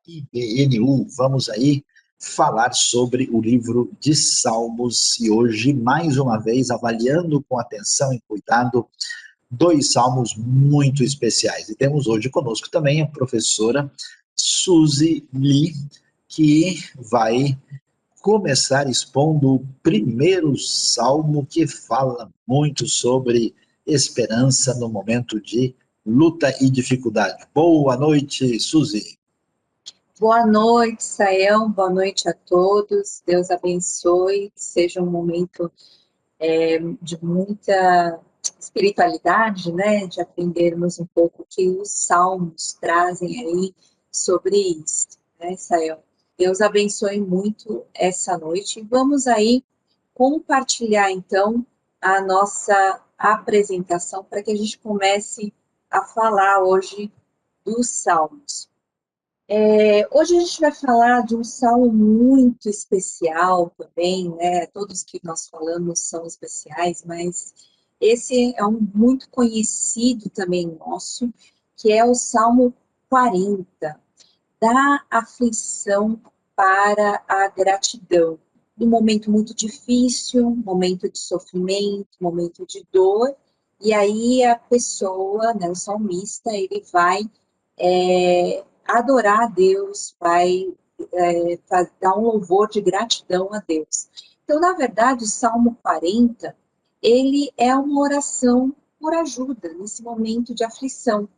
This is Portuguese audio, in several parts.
IBNU. Vamos aí falar sobre o livro de Salmos e hoje, mais uma vez, avaliando com atenção e cuidado dois salmos muito especiais. E temos hoje conosco também a professora Suzy Lee, que vai começar expondo o primeiro salmo que fala muito sobre esperança no momento de luta e dificuldade. Boa noite, Suzy. Boa noite, Sayão. Boa noite a todos. Deus abençoe. Seja um momento de muita espiritualidade, né? De aprendermos um pouco o que os salmos trazem aí sobre isso, né, Sayão? Deus abençoe muito essa noite. Vamos aí compartilhar, então, a nossa apresentação para que a gente comece a falar hoje dos salmos. Hoje a gente vai falar de um salmo muito especial também, né? Todos que nós falamos são especiais, mas esse é um muito conhecido também nosso, que é o Salmo 40, da aflição para a gratidão. Um momento muito difícil, momento de sofrimento, momento de dor, e aí a pessoa, né, o salmista, ele vai adorar a Deus, vai dar um louvor de gratidão a Deus. Então, na verdade, o Salmo 40, ele é uma oração por ajuda nesse momento de aflição,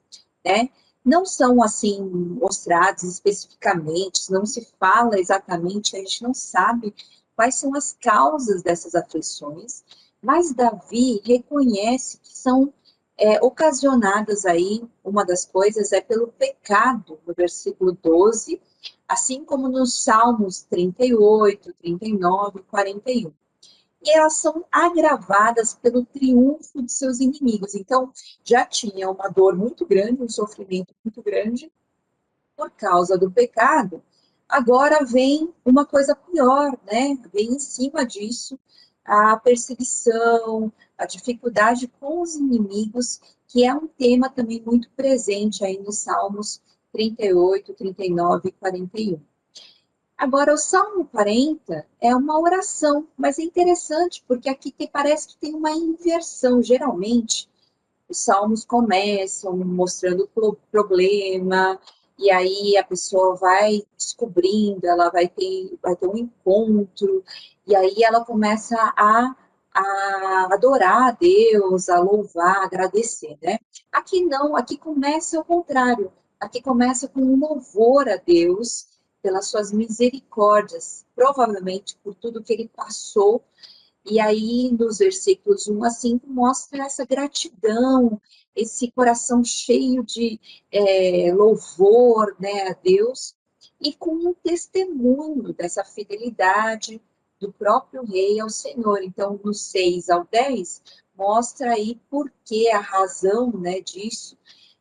né? Não são, assim, mostrados especificamente, não se fala exatamente, a gente não sabe quais são as causas dessas aflições, mas Davi reconhece que são ocasionadas aí, uma das coisas é pelo pecado, no versículo 12, assim como nos Salmos 38, 39, 41. E elas são agravadas pelo triunfo de seus inimigos. Então, já tinha uma dor muito grande, um sofrimento muito grande por causa do pecado. Agora vem uma coisa pior, né? Vem em cima disso a perseguição, a dificuldade com os inimigos, que é um tema também muito presente aí nos Salmos 38, 39 e 41. Agora, o Salmo 40 é uma oração, mas é interessante, porque aqui parece que tem uma inversão. Geralmente, os salmos começam mostrando o problema, e aí a pessoa vai descobrindo, ela vai ter um encontro, e aí ela começa a adorar a Deus, a louvar, a agradecer, né? Aqui não, aqui começa o contrário. Aqui começa com um louvor a Deus pelas suas misericórdias, provavelmente por tudo que ele passou. E aí, nos versículos 1 a 5, mostra essa gratidão, esse coração cheio de louvor, né, a Deus, e com um testemunho dessa fidelidade do próprio rei ao Senhor. Então, no 6 ao 10, mostra aí por que a razão, né, disso,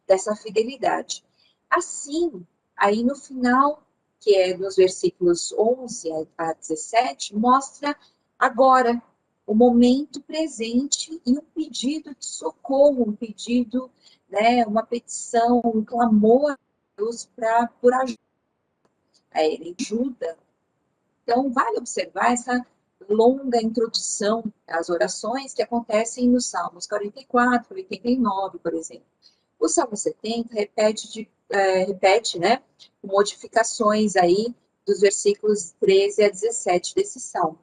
dessa fidelidade. Assim, aí no final, que é nos versículos 11 a 17, mostra agora o momento presente e um pedido de socorro, um pedido, né, uma petição, um clamor a Deus por ajuda. Ele ajuda. Então, vale observar essa longa introdução às orações que acontecem nos Salmos 44, 89, por exemplo. O Salmo 70 repete, né, modificações aí dos versículos 13 a 17 desse Salmo.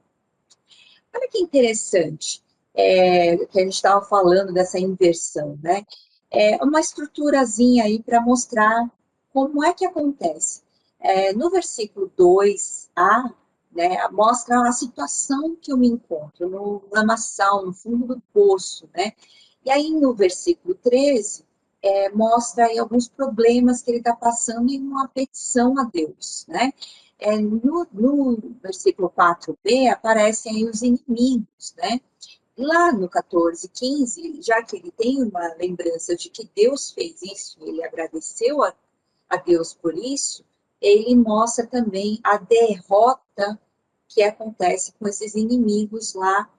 Olha que interessante, que a gente estava falando dessa inversão, né? É uma estruturazinha aí para mostrar como é que acontece. No versículo 2a, né, mostra a situação que eu me encontro, no lamaçal, no fundo do poço, né? E aí no versículo 13, mostra aí alguns problemas que ele está passando em uma petição a Deus, né? No versículo 4b, aparecem aí os inimigos, né? Lá no 14, 15, já que ele tem uma lembrança de que Deus fez isso, ele agradeceu a Deus por isso, ele mostra também a derrota que acontece com esses inimigos lá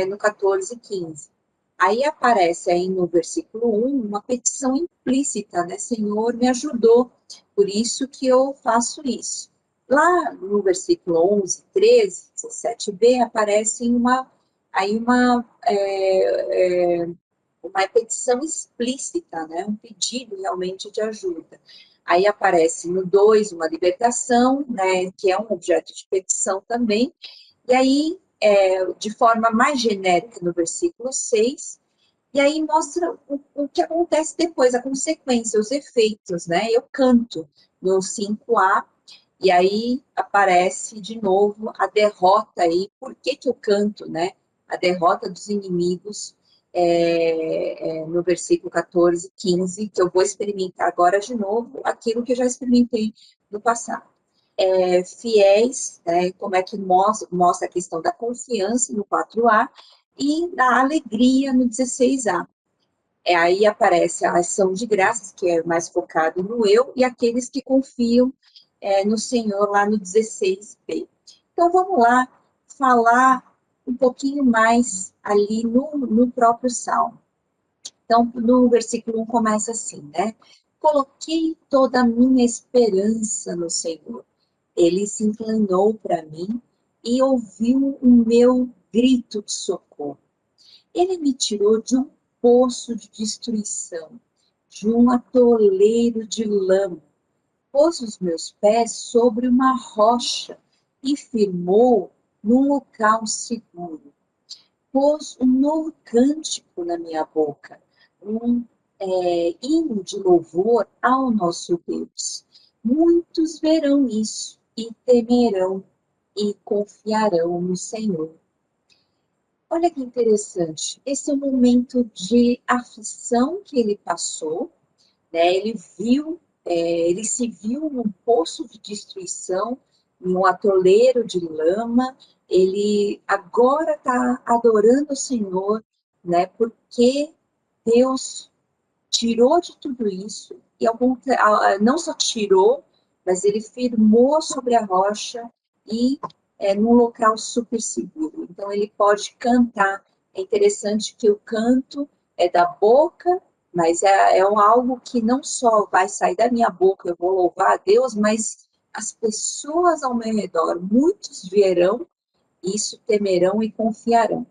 no 14, 15. Aí aparece aí no versículo 1 uma petição implícita, né? Senhor, me ajudou, por isso que eu faço isso. Lá no versículo 11, 13, 17b, aparece uma petição explícita, né? Um pedido realmente de ajuda. Aí aparece no 2 uma libertação, né? Que é um objeto de petição também. E aí, de forma mais genérica, no versículo 6, e aí mostra o que acontece depois, a consequência, os efeitos, né? Eu canto no 5a, e aí aparece de novo a derrota aí. Por que que eu canto, né? A derrota dos inimigos, no versículo 14, 15, que eu vou experimentar agora de novo aquilo que eu já experimentei no passado. Fiéis, né, como é que mostra a questão da confiança no 4a e da alegria no 16a. Aí aparece a ação de graças, que é mais focado no eu, e aqueles que confiam no Senhor, lá no 16b. Então, vamos lá falar um pouquinho mais ali no próprio Salmo. Então, no versículo 1 começa assim, né? Coloquei toda a minha esperança no Senhor. Ele se inclinou para mim e ouviu o meu grito de socorro. Ele me tirou de um poço de destruição, de um atoleiro de lama. Pôs os meus pés sobre uma rocha e firmou num local seguro. Pôs um novo cântico na minha boca, um hino de louvor ao nosso Deus. Muitos verão isso e temerão e confiarão no Senhor. Olha que interessante, esse é o momento de aflição que ele passou, né? Ele se viu num poço de destruição, num atoleiro de lama. Ele agora está adorando o Senhor, né? Porque Deus tirou de tudo isso, e não só tirou, mas ele firmou sobre a rocha e num local super seguro. Então, ele pode cantar. É interessante que o canto é da boca, mas algo que não só vai sair da minha boca, eu vou louvar a Deus, mas as pessoas ao meu redor, muitos verão isso, temerão e confiarão.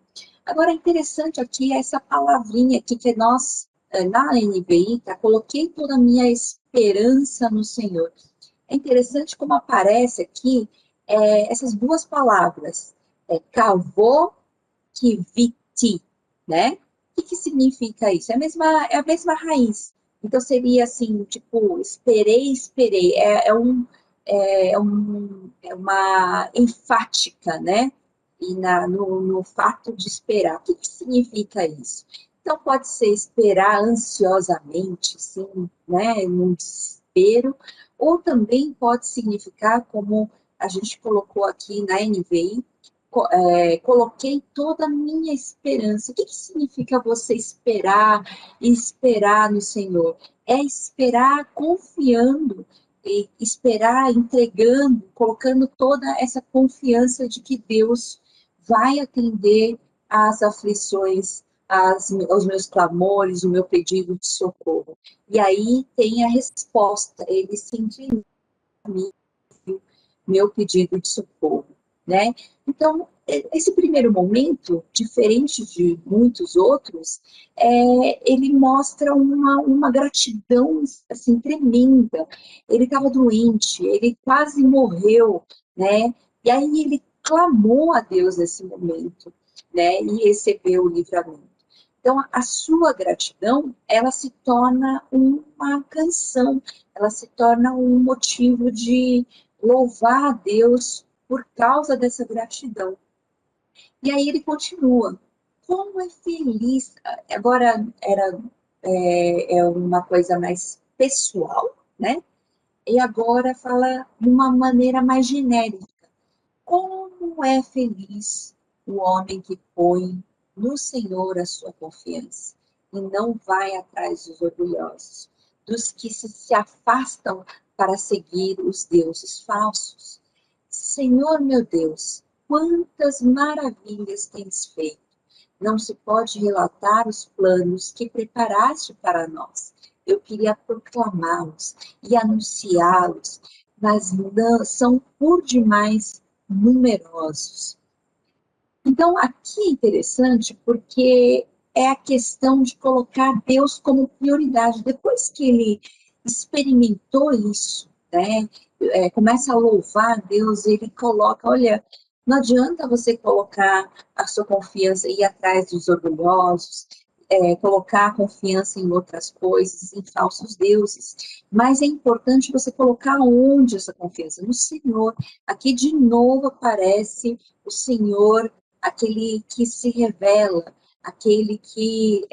Agora, interessante aqui essa palavrinha aqui que nós, na NVI, tá? Coloquei toda a minha esperança no Senhor. É interessante como aparece aqui essas duas palavras, cavô que viti, né? O que significa isso? É a mesma raiz. Então, seria assim, tipo, esperei. É uma enfática, né? E no fato de esperar. O que significa isso? Então, pode ser esperar ansiosamente, sim, né? Num desespero, ou também pode significar, como a gente colocou aqui na NVI, coloquei toda a minha esperança. O que significa você esperar e esperar no Senhor? É esperar confiando, e esperar entregando, colocando toda essa confiança de que Deus vai atender às aflições, aos meus clamores, o meu pedido de socorro. E aí tem a resposta, ele se inclinou a mim, meu pedido de socorro, né? Então, esse primeiro momento, diferente de muitos outros, ele mostra uma gratidão, assim, tremenda. Ele estava doente, ele quase morreu, né? E aí ele clamou a Deus nesse momento, né? E recebeu o livramento. Então, a sua gratidão, ela se torna uma canção, ela se torna um motivo de louvar a Deus por causa dessa gratidão. E aí ele continua, como é feliz, agora é uma coisa mais pessoal, né? E agora fala de uma maneira mais genérica. Como é feliz o homem que põe no Senhor a sua confiança e não vai atrás dos orgulhosos, dos que se afastam para seguir os deuses falsos. Senhor meu Deus, quantas maravilhas tens feito! Não se pode relatar os planos que preparaste para nós. eu queria proclamá-los e anunciá-los, mas não, são por demais numerosos. Então, aqui é interessante porque é a questão de colocar Deus como prioridade. Depois que ele experimentou isso, né, começa a louvar Deus, ele coloca, olha, não adianta você colocar a sua confiança e ir atrás dos orgulhosos, colocar a confiança em outras coisas, em falsos deuses, mas é importante você colocar onde essa confiança? No Senhor. Aqui de novo aparece o Senhor, aquele que se revela, aquele que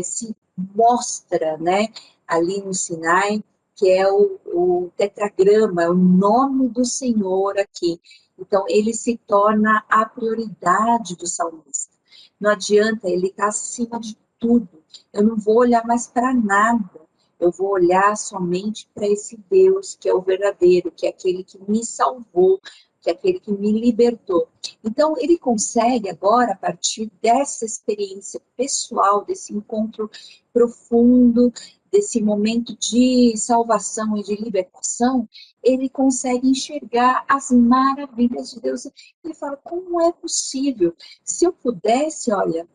se mostra, né, ali no Sinai, que é o tetragrama, é o nome do Senhor aqui. Então, ele se torna a prioridade do salmista. Não adianta, ele está acima de tudo. Eu não vou olhar mais para nada. Eu vou olhar somente para esse Deus que é o verdadeiro, que é aquele que me salvou, que é aquele que me libertou. Então, ele consegue agora, a partir dessa experiência pessoal, desse encontro profundo, desse momento de salvação e de libertação, ele consegue enxergar as maravilhas de Deus. Ele fala, como é possível? Se eu pudesse, olha,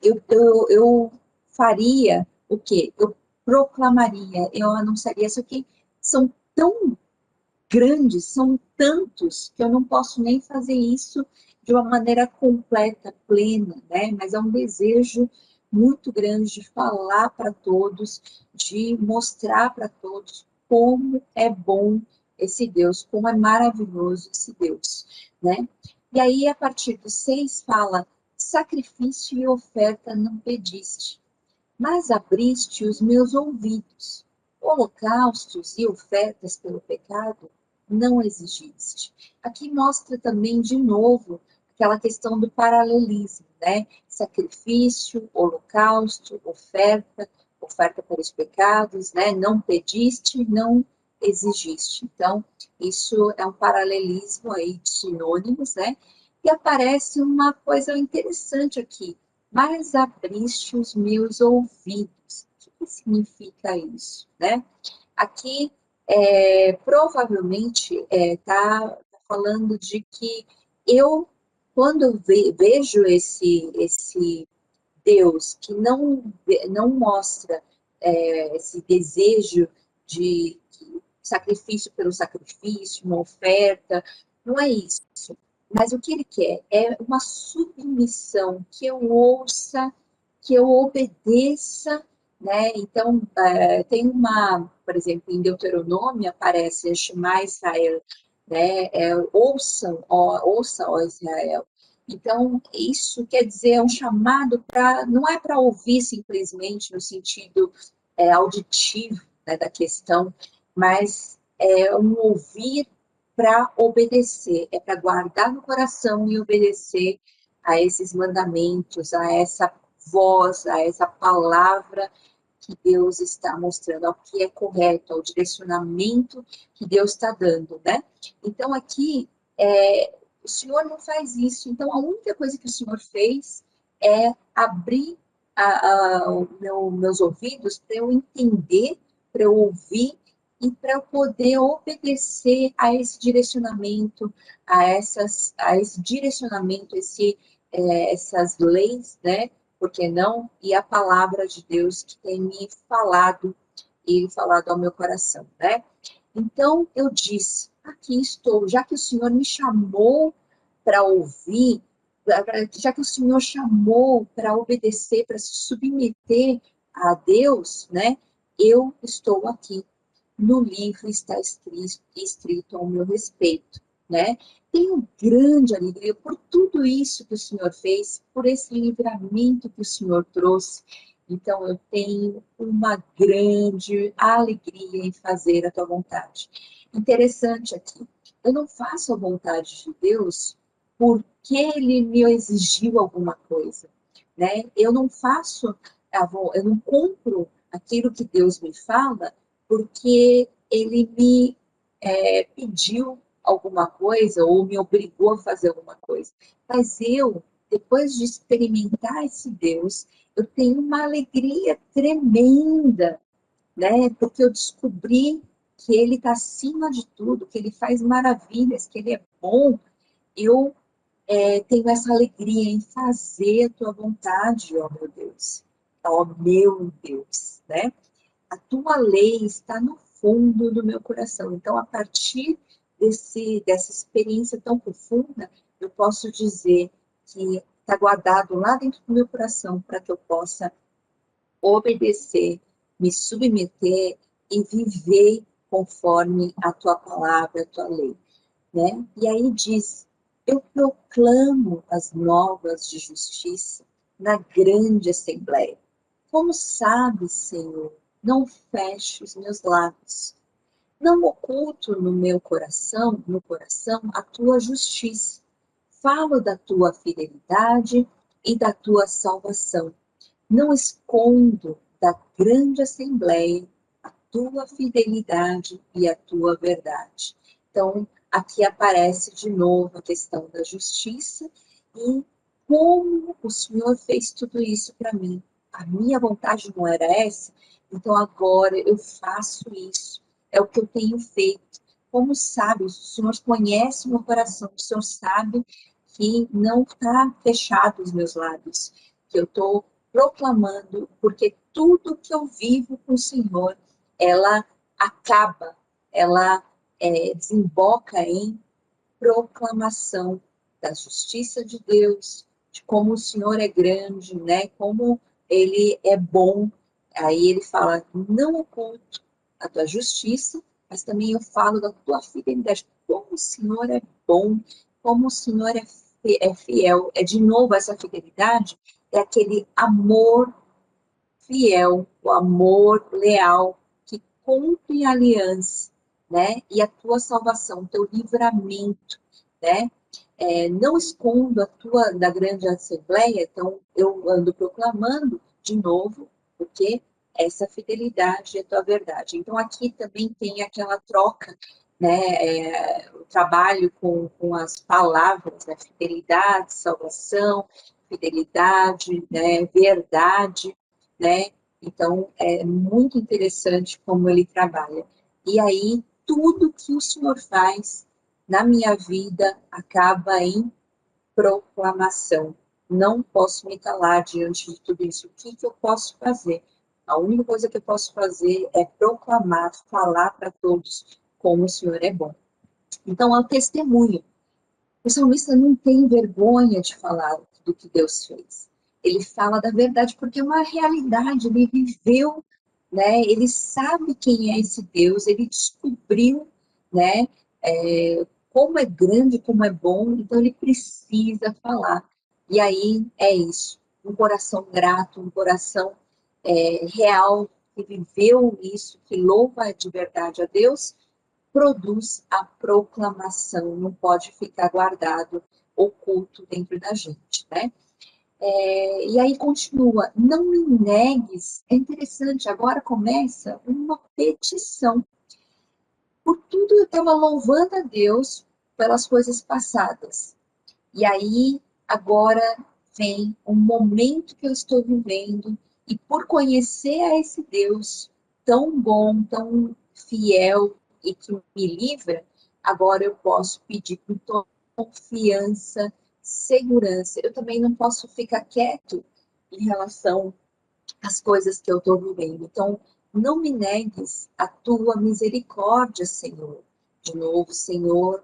eu faria o quê? Eu proclamaria, eu anunciaria, só que são tão grandes, são tantos, que eu não posso nem fazer isso de uma maneira completa, plena, né? Mas é um desejo muito grande de falar para todos, de mostrar para todos como é bom esse Deus, como é maravilhoso esse Deus, né? E aí, a partir do 6, fala, sacrifício e oferta não pediste, mas abriste os meus ouvidos. Holocaustos e ofertas pelo pecado não exigiste. Aqui mostra também, de novo, aquela questão do paralelismo, né? Sacrifício, holocausto, oferta, oferta para os pecados, né? Não pediste, não exigiste. Então, isso é um paralelismo aí de sinônimos, né? E aparece uma coisa interessante aqui, mas abriste os meus ouvidos. O que significa isso, né? Aqui, provavelmente, está falando de que eu, quando eu vejo esse Deus que não mostra esse desejo de sacrifício pelo sacrifício, uma oferta, não é isso. Mas o que ele quer é uma submissão, que eu ouça, que eu obedeça, né? Então, tem por exemplo, em Deuteronômio aparece Shema Israel, né? Ouçam, ó Israel. Então, isso quer dizer, é um chamado para, não é para ouvir simplesmente no sentido auditivo, né, da questão, mas é um ouvir para obedecer, é para guardar no coração e obedecer a esses mandamentos, a essa voz, a essa palavra que Deus está mostrando, ao que é correto, ao direcionamento que Deus está dando, né? Então, aqui, o Senhor não faz isso. Então, a única coisa que o Senhor fez é abrir meus ouvidos para eu entender, para eu ouvir e para eu poder obedecer a esse direcionamento, a esse direcionamento, essas leis, né? Por que não? E a palavra de Deus que tem me falado e falado ao meu coração, né? Então, eu disse, aqui estou, já que o Senhor me chamou para ouvir, já que o Senhor chamou para obedecer, para se submeter a Deus, né? Eu estou aqui. No livro está escrito ao meu respeito, né? Tenho grande alegria por tudo isso que o Senhor fez, por esse livramento que o Senhor trouxe. Então, eu tenho uma grande alegria em fazer a tua vontade. Interessante aqui, eu não faço a vontade de Deus porque Ele me exigiu alguma coisa, né? Eu não cumpro aquilo que Deus me fala porque Ele me pediu alguma coisa ou me obrigou a fazer alguma coisa. Mas eu, depois de experimentar esse Deus, eu tenho uma alegria tremenda né? Porque eu descobri que Ele está acima de tudo, que Ele faz maravilhas, que Ele é bom. Eu tenho essa alegria em fazer a Tua vontade, ó meu Deus. Ó meu Deus, né? A Tua lei está no fundo do meu coração. Então, a partir dessa experiência tão profunda, eu posso dizer que está guardado lá dentro do meu coração para que eu possa obedecer, me submeter e viver conforme a tua palavra, a tua lei, né? E aí diz, eu proclamo as novas de justiça na grande assembleia. Como sabes, Senhor, não fecho os meus lábios. Não oculto no coração, a tua justiça. Falo da tua fidelidade e da tua salvação. Não escondo da grande assembleia a tua fidelidade e a tua verdade. Então, aqui aparece de novo a questão da justiça e como o Senhor fez tudo isso para mim. A minha vontade não era essa, então agora eu faço isso. É o que eu tenho feito. Como sabe, o Senhor conhece o meu coração, o Senhor sabe que não está fechado os meus lábios, que eu estou proclamando, porque tudo que eu vivo com o Senhor, ela acaba, ela desemboca em proclamação da justiça de Deus, de como o Senhor é grande, né? Como Ele é bom. Aí ele fala, não oculto a tua justiça, mas também eu falo da tua fidelidade. Como o Senhor é bom, como o Senhor é fiel. É de novo essa fidelidade, é aquele amor fiel, o amor leal, que cumpre a aliança, né? E a tua salvação, o teu livramento, né? Não escondo a tua da grande assembleia, então eu ando proclamando de novo, porque essa fidelidade é a tua verdade. Então aqui também tem aquela troca, né? O trabalho com as palavras, né? Fidelidade, salvação, fidelidade, né? Verdade, né? Então, é muito interessante como ele trabalha. E aí, tudo que o Senhor faz na minha vida acaba em proclamação. Não posso me calar diante de tudo isso. O que eu posso fazer? A única coisa que eu posso fazer é proclamar, falar para todos como o Senhor é bom. Então, é o testemunho. O salmista não tem vergonha de falar do que Deus fez. Ele fala da verdade porque é uma realidade, ele viveu, né? Ele sabe quem é esse Deus, ele descobriu, né? Como é grande, como é bom, então ele precisa falar. E aí é isso, um coração grato, um coração real, que viveu isso, que louva de verdade a Deus, produz a proclamação, não pode ficar guardado, oculto dentro da gente, né? E aí continua, não me negues, é interessante, agora começa uma petição. Por tudo eu estava louvando a Deus pelas coisas passadas. E aí, agora vem um momento que eu estou vivendo, e por conhecer a esse Deus tão bom, tão fiel e que me livra, agora eu posso pedir com toda confiança, segurança. Eu também não posso ficar quieto em relação às coisas que eu estou vivendo. Então, não me negues a tua misericórdia, Senhor. De novo, Senhor,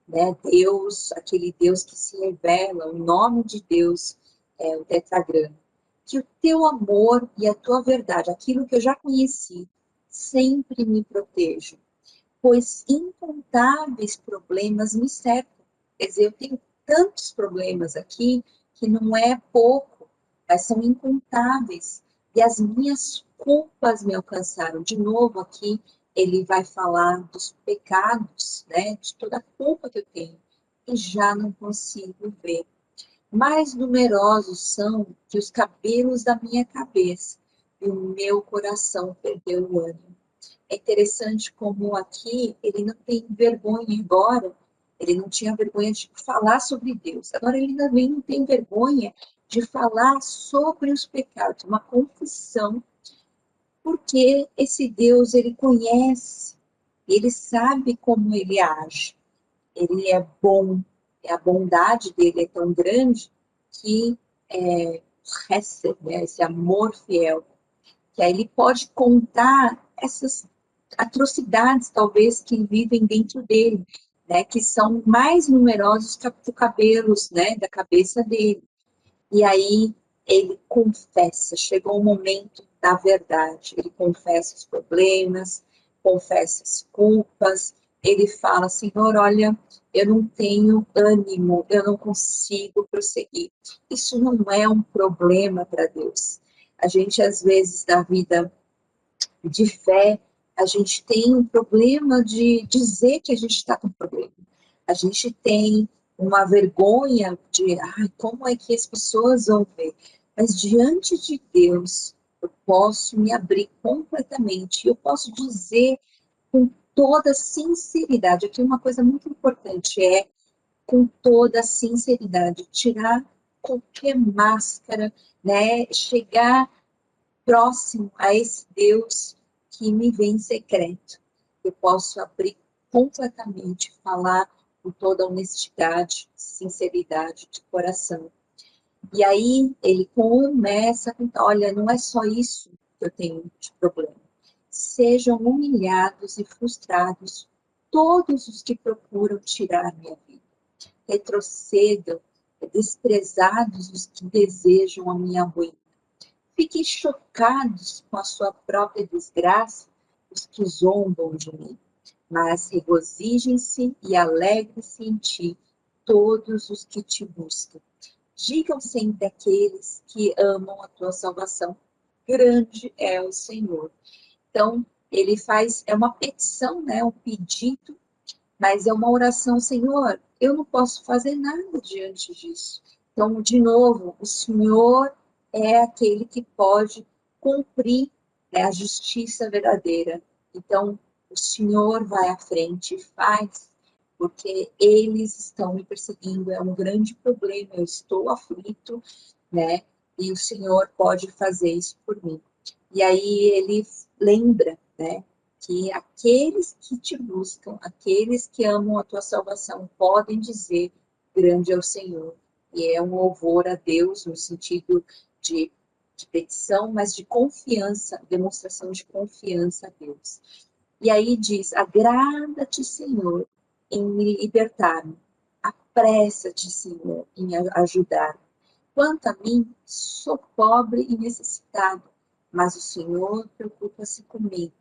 né? Deus, aquele Deus que se revela, o nome de Deus é o tetragrama. Que o teu amor e a tua verdade, aquilo que eu já conheci, sempre me protejam, pois incontáveis problemas me cercam. Quer dizer, eu tenho tantos problemas aqui que não é pouco, mas são incontáveis. E as minhas culpas me alcançaram. De novo aqui, ele vai falar dos pecados, né? De toda a culpa que eu tenho. E já não consigo ver. Mais numerosos são que os cabelos da minha cabeça. E o meu coração perdeu o ânimo. É interessante como aqui ele não tem vergonha agora, ele não tinha vergonha de falar sobre Deus. Agora ele também não tem vergonha de falar sobre os pecados, uma confissão. porque esse Deus, ele conhece, ele sabe como ele age. Ele é bom, a bondade dele é tão grande que recebe, né, esse amor fiel, que aí ele pode contar essas atrocidades, talvez, que vivem dentro dele, né, que são mais numerosos que os cabelos, né, da cabeça dele. E aí ele confessa, chegou o momento da verdade, ele confessa os problemas, confessa as culpas, ele fala, Senhor, olha, eu não tenho ânimo, eu não consigo prosseguir. Isso não é um problema para Deus. A gente, às vezes, na vida de fé, a gente tem um problema de dizer que a gente está com problema. A gente tem uma vergonha de, como é que as pessoas vão ver? Mas diante de Deus, eu posso me abrir completamente, eu posso dizer com toda sinceridade. Aqui uma coisa muito importante é, com toda sinceridade, tirar qualquer máscara, né? Chegar próximo a esse Deus que me vê em secreto. Eu posso abrir completamente, falar com toda honestidade, sinceridade de coração. E aí ele começa a contar, olha, não é só isso que eu tenho de problema. Sejam humilhados e frustrados todos os que procuram tirar minha vida. Retrocedam, desprezados os que desejam a minha ruína. Fiquem chocados com a sua própria desgraça os que zombam de mim, mas regozijem-se e alegrem-se em ti todos os que te buscam. Digam sempre aqueles que amam a tua salvação, grande é o Senhor. Então, ele faz, é uma petição, né, um pedido, mas é uma oração, Senhor, eu não posso fazer nada diante disso. Então, de novo, o Senhor é aquele que pode cumprir, né, a justiça verdadeira. Então, o Senhor vai à frente e faz, porque eles estão me perseguindo, é um grande problema, eu estou aflito, né, e o Senhor pode fazer isso por mim. E aí ele lembra, né, que aqueles que te buscam, aqueles que amam a tua salvação, podem dizer, grande é o Senhor. E é um louvor a Deus, no sentido de petição, mas de confiança, demonstração de confiança a Deus. E aí diz, agrada-te, Senhor, em me libertar-me. Apressa-te, Senhor, em ajudar-me. Quanto a mim, sou pobre e necessitado, mas o Senhor preocupa-se comigo.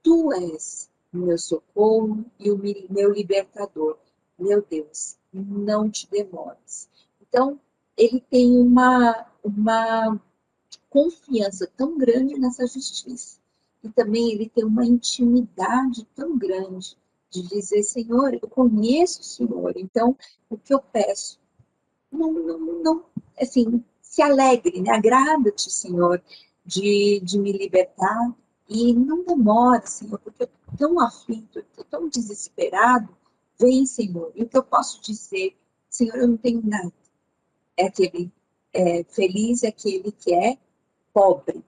Tu és o meu socorro e o meu libertador. Meu Deus, não te demores. Então, ele tem uma confiança tão grande nessa justiça. E também ele tem uma intimidade tão grande de dizer, Senhor, eu conheço o Senhor, então o que eu peço, não assim, se alegre, né? Agrada-te, Senhor, de me libertar e não demore, Senhor, porque eu estou tão aflito, eu estou tão desesperado, vem, Senhor, e o que eu posso dizer, Senhor, eu não tenho nada. É aquele feliz é aquele que é pobre,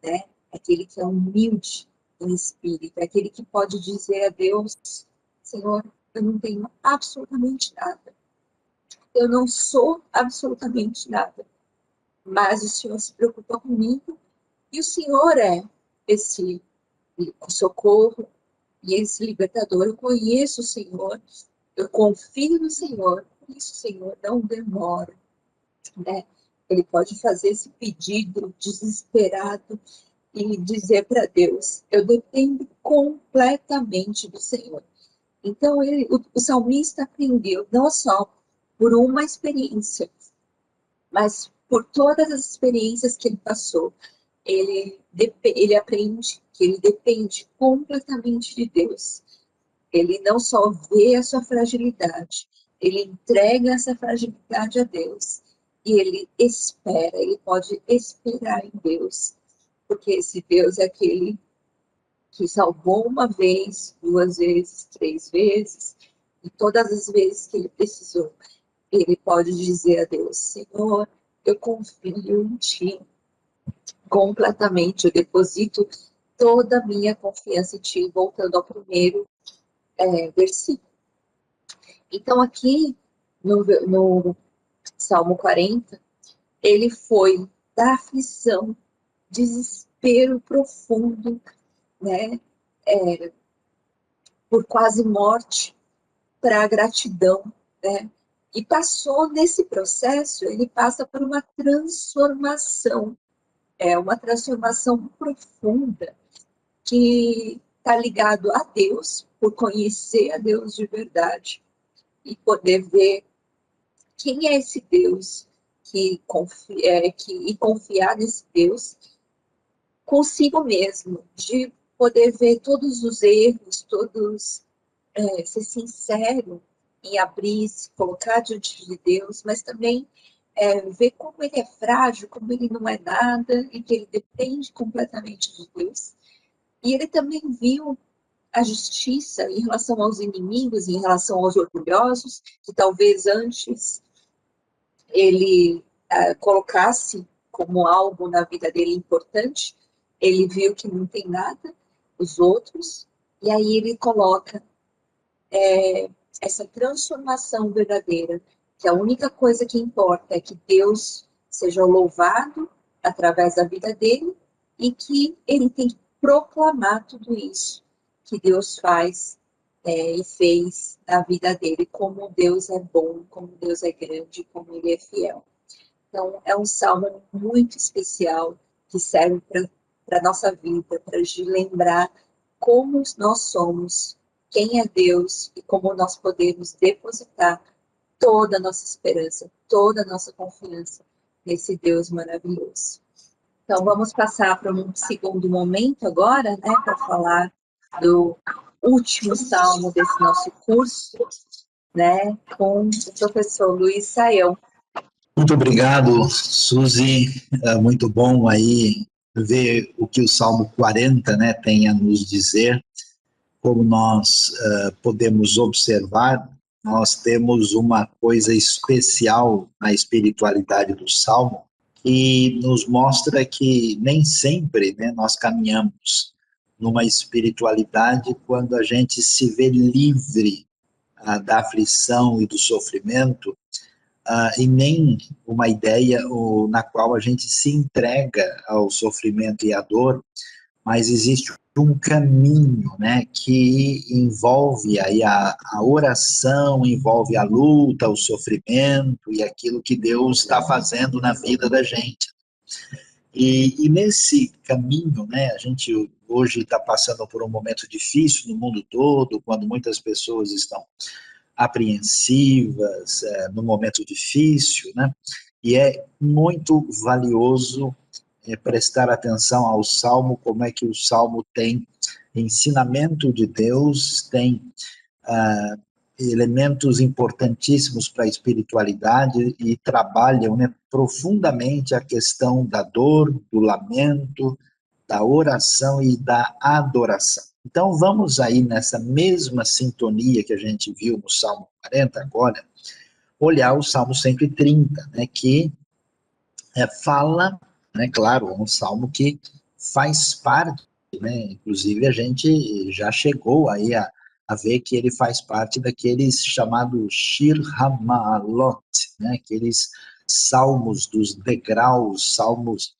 né? Aquele que é humilde em espírito, é aquele que pode dizer a Deus, Senhor, eu não tenho absolutamente nada. Eu não sou absolutamente nada, mas o Senhor se preocupa comigo e o Senhor é esse socorro e esse libertador. Eu conheço o Senhor, eu confio no Senhor, por isso, Senhor, não demora, né? Ele pode fazer esse pedido desesperado e dizer para Deus, eu dependo completamente do Senhor. Então, o salmista aprendeu não só por uma experiência, mas por todas as experiências que ele passou, ele aprende que ele depende completamente de Deus. Ele não só vê a sua fragilidade, ele entrega essa fragilidade a Deus e ele espera, ele pode esperar em Deus, porque esse Deus é aquele que salvou uma vez, duas vezes, três vezes, e todas as vezes que ele precisou, ele pode dizer a Deus, Senhor, eu confio em Ti, completamente, eu deposito toda a minha confiança em ti, voltando ao primeiro versículo. Então, aqui no Salmo 40, ele foi da aflição, desespero profundo, né, por quase morte, para a gratidão, né, e passou nesse processo, ele passa por uma transformação profunda, que está ligado a Deus, por conhecer a Deus de verdade, e poder ver quem é esse Deus, e confiar nesse Deus consigo mesmo, de poder ver todos os erros, ser sincero em abrir, se colocar diante de Deus, mas também ver como ele é frágil, como ele não é nada, e que ele depende completamente de Deus. E ele também viu a justiça em relação aos inimigos, em relação aos orgulhosos, que talvez antes ele colocasse como algo na vida dele importante, ele viu que não tem nada, os outros, e aí ele coloca essa transformação verdadeira, que a única coisa que importa é que Deus seja louvado através da vida dele e que ele tem que proclamar tudo isso que Deus faz e fez na vida dele, como Deus é bom, como Deus é grande, como ele é fiel. Então, é um salmo muito especial que serve para a nossa vida, para a gente lembrar como nós somos, quem é Deus e como nós podemos depositar toda a nossa esperança, toda a nossa confiança nesse Deus maravilhoso. Então, vamos passar para um segundo momento agora, né, para falar do último salmo desse nosso curso, né, com o professor Luiz Saião. Muito obrigado, Suzy. É muito bom aí ver o que o Salmo 40, né, tem a nos dizer. Como nós podemos observar, nós temos uma coisa especial na espiritualidade do Salmo, que nos mostra que nem sempre, né, nós caminhamos numa espiritualidade quando a gente se vê livre da aflição e do sofrimento, e nem uma ideia na qual a gente se entrega ao sofrimento e à dor, mas existe um caminho, né, que envolve aí a oração, envolve a luta, o sofrimento e aquilo que Deus está fazendo na vida da gente. E nesse caminho, né, a gente hoje está passando por um momento difícil no mundo todo, quando muitas pessoas estão apreensivas, num momento difícil, né? E é muito valioso prestar atenção ao Salmo, como é que o Salmo tem ensinamento de Deus, tem elementos importantíssimos para a espiritualidade e trabalham, né, profundamente a questão da dor, do lamento, da oração e da adoração. Então, vamos aí nessa mesma sintonia que a gente viu no Salmo 40 agora, olhar o Salmo 130, né, que fala, né, claro, é um salmo que faz parte, né, inclusive a gente já chegou aí a ver que ele faz parte daqueles chamados Shir HaMa'alot, né, aqueles salmos dos degraus, salmos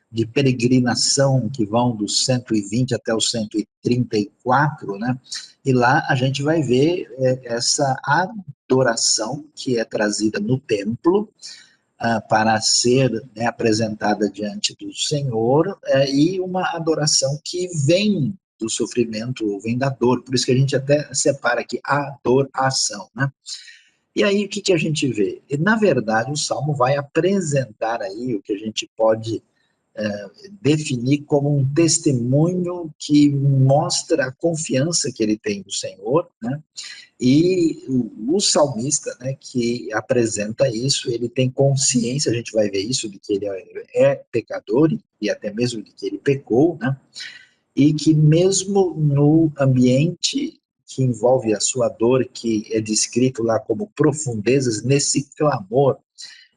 de peregrinação que vão do 120 até o 134, né? E lá a gente vai ver essa adoração que é trazida no templo para ser, né, apresentada diante do Senhor, e uma adoração que vem do sofrimento, vem da dor. Por isso que a gente até separa aqui adoração, né? E aí o que a gente vê? E, na verdade, o Salmo vai apresentar aí o que a gente pode definir como um testemunho que mostra a confiança que ele tem no Senhor, né? E o salmista, né, que apresenta isso, ele tem consciência, a gente vai ver isso, de que ele é pecador e até mesmo de que ele pecou, né? E que mesmo no ambiente que envolve a sua dor, que é descrito lá como profundezas, nesse clamor,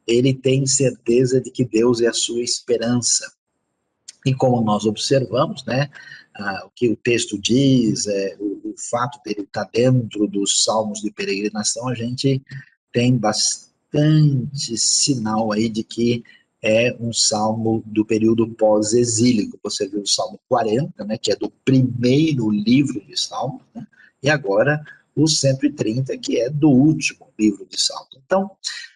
ele tem certeza de que Deus é a sua esperança. E como nós observamos, né, o que o texto diz, o fato dele estar dentro dos salmos de peregrinação, a gente tem bastante sinal aí de que é um salmo do período pós-exílico. Você viu o Salmo 40, né, que é do primeiro livro de Salmos, né, e agora o 130, que é do último livro de Salmos. Então,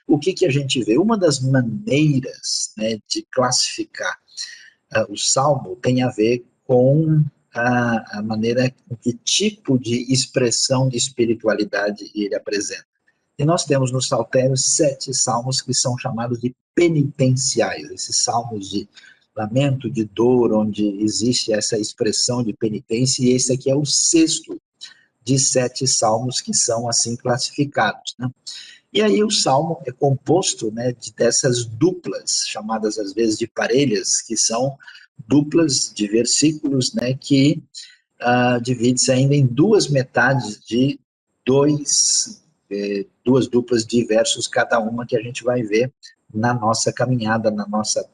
o que, que a gente vê? Uma das maneiras, né, de classificar o Salmo tem a ver com a maneira, com que tipo de expressão de espiritualidade ele apresenta. E nós temos nos saltérios 7 salmos que são chamados de penitenciais, esses salmos de lamento, de dor, onde existe essa expressão de penitência, e esse aqui é o 6º de 7 salmos que são assim classificados, né? E aí o salmo é composto, né, dessas duplas, chamadas às vezes de parelhas, que são duplas de versículos, né, que divide-se ainda em duas metades de duas duplas de versos cada uma, que a gente vai ver na nossa caminhada, na nossa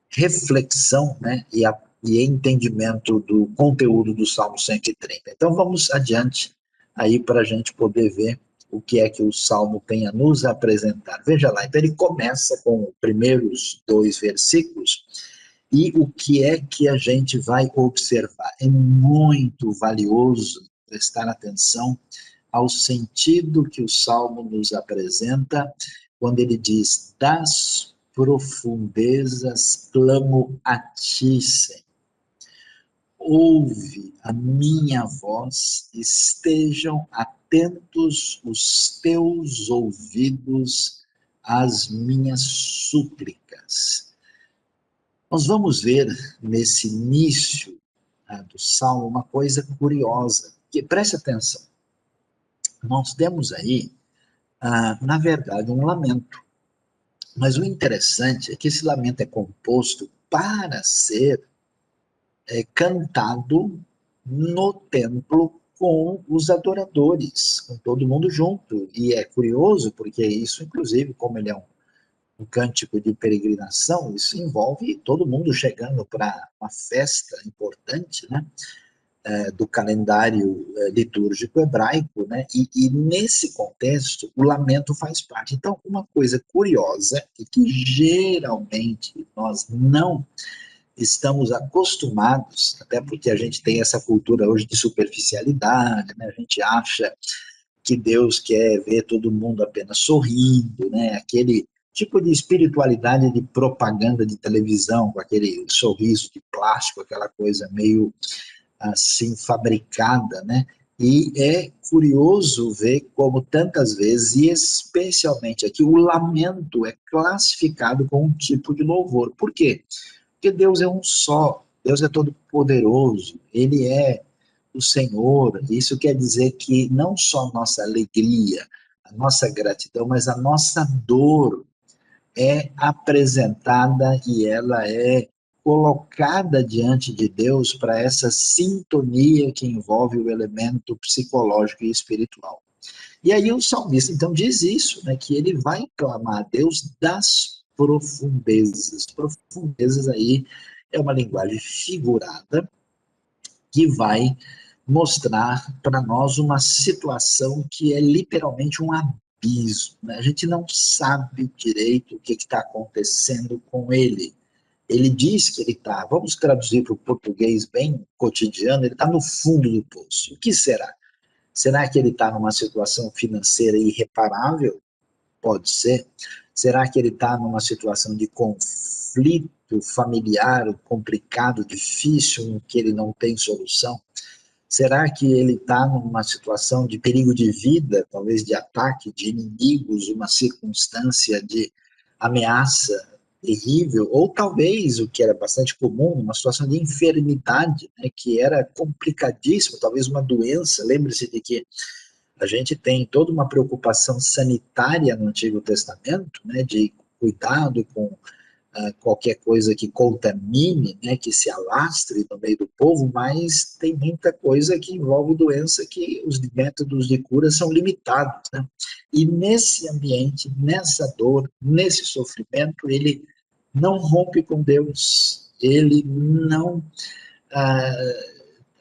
reflexão, né, e entendimento do conteúdo do Salmo 130. Então vamos adiante aí para a gente poder ver o que é que o Salmo tem a nos apresentar. Veja lá, então ele começa com os primeiros 2 versículos, e o que é que a gente vai observar? É muito valioso prestar atenção ao sentido que o Salmo nos apresenta, quando ele diz: das profundezas clamo a ti, Senhor. Ouve a minha voz, estejam atentos os teus ouvidos às minhas súplicas. Nós vamos ver nesse início do Salmo uma coisa curiosa, que preste atenção. Nós temos aí, na verdade, um lamento. Mas o interessante é que esse lamento é composto para ser cantado no templo com os adoradores, com todo mundo junto. E é curioso, porque isso, inclusive, como ele é um cântico de peregrinação, isso envolve todo mundo chegando para uma festa importante, né? Do calendário litúrgico hebraico, né? E nesse contexto, o lamento faz parte. Então, uma coisa curiosa é que geralmente nós não estamos acostumados, até porque a gente tem essa cultura hoje de superficialidade, né? A gente acha que Deus quer ver todo mundo apenas sorrindo, né? Aquele tipo de espiritualidade de propaganda de televisão, com aquele sorriso de plástico, aquela coisa meio assim fabricada, né? E é curioso ver como tantas vezes, e especialmente aqui, o lamento é classificado como um tipo de louvor. Por quê? Porque Deus é um só, Deus é todo poderoso, Ele é o Senhor. Isso quer dizer que não só a nossa alegria, a nossa gratidão, mas a nossa dor é apresentada e ela é colocada diante de Deus para essa sintonia que envolve o elemento psicológico e espiritual. E aí o salmista então diz isso, né, que ele vai clamar a Deus das profundezas. Profundezas aí é uma linguagem figurada que vai mostrar para nós uma situação que é literalmente um abismo, né? A gente não sabe direito o que está acontecendo com ele. Ele diz que ele está, vamos traduzir para o português bem cotidiano, ele está no fundo do poço. O que será? Será que ele está numa situação financeira irreparável? Pode ser. Será que ele está numa situação de conflito familiar complicado, difícil, em que ele não tem solução? Será que ele está numa situação de perigo de vida, talvez de ataque de inimigos, uma circunstância de ameaça terrível? Ou talvez, o que era bastante comum, uma situação de enfermidade, né, que era complicadíssimo, talvez uma doença. Lembre-se de que a gente tem toda uma preocupação sanitária no Antigo Testamento, né, de cuidado com qualquer coisa que contamine, né, que se alastre no meio do povo, mas tem muita coisa que envolve doença que os métodos de cura são limitados, né? E nesse ambiente, nessa dor, nesse sofrimento, ele não rompe com Deus, ele não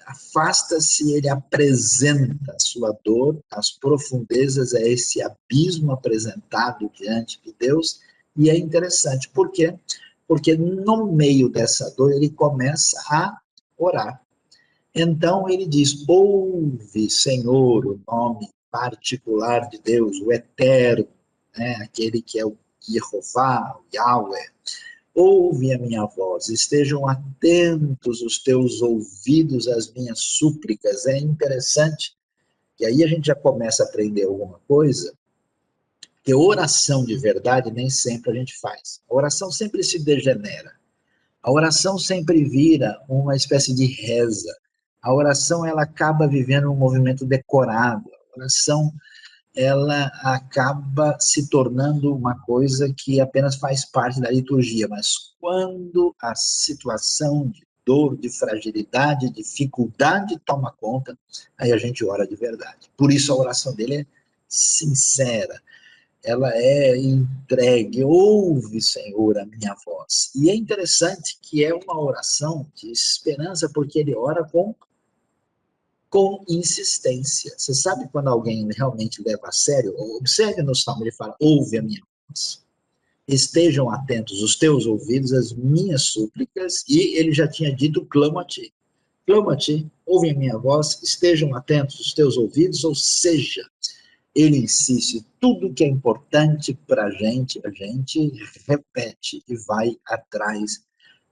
afasta-se, ele apresenta a sua dor, as profundezas, é esse abismo apresentado diante de Deus, e é interessante, por quê? Porque no meio dessa dor ele começa a orar. Então ele diz, ouve, Senhor, o nome particular de Deus, o Eterno, né? Aquele que é o Jeová, o Yahweh. Ouve a minha voz, estejam atentos os teus ouvidos às minhas súplicas. É interessante, que aí a gente já começa a aprender alguma coisa, que oração de verdade nem sempre a gente faz. A oração sempre se degenera. A oração sempre vira uma espécie de reza. A oração, ela acaba vivendo um movimento decorado. A oração, ela acaba se tornando uma coisa que apenas faz parte da liturgia, mas quando a situação de dor, de fragilidade, dificuldade toma conta, aí a gente ora de verdade. Por isso a oração dele é sincera, ela é entregue, ouve, Senhor, a minha voz. E é interessante que é uma oração de esperança, porque ele ora com insistência. Você sabe quando alguém realmente leva a sério? Observe no Salmo, ele fala, ouve a minha voz. Estejam atentos os teus ouvidos às minhas súplicas, e ele já tinha dito, clamo a ti. Clamo a ti, ouve a minha voz, estejam atentos os teus ouvidos, ou seja, ele insiste, tudo que é importante para a gente repete e vai atrás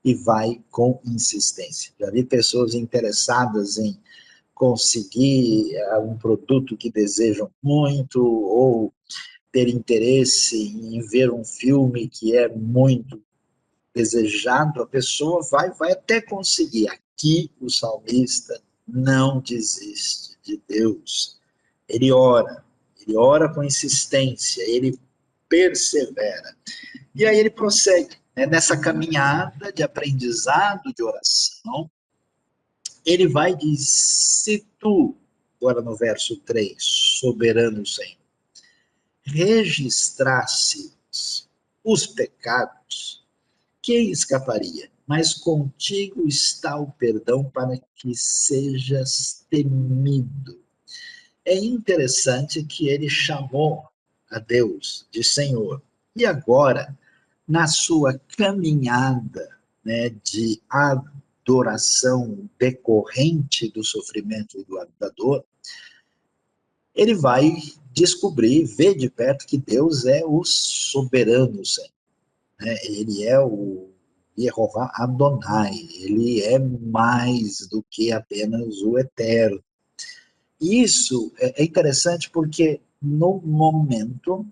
e vai com insistência. Já vi pessoas interessadas em conseguir um produto que desejam muito, ou ter interesse em ver um filme que é muito desejado, a pessoa vai até conseguir. Aqui o salmista não desiste de Deus. Ele ora com insistência, ele persevera. E aí ele prossegue, né, nessa caminhada de aprendizado de oração. Ele vai dizer, se tu, agora no verso 3, soberano Senhor, registrasse os pecados, quem escaparia? Mas contigo está o perdão para que sejas temido. É interessante que ele chamou a Deus de Senhor. E agora, na sua caminhada, né, de adoração decorrente do sofrimento e da dor, ele vai descobrir, ver de perto que Deus é o soberano Senhor. Né? Ele é o Jeová Adonai, ele é mais do que apenas o Eterno. Isso é interessante porque no momento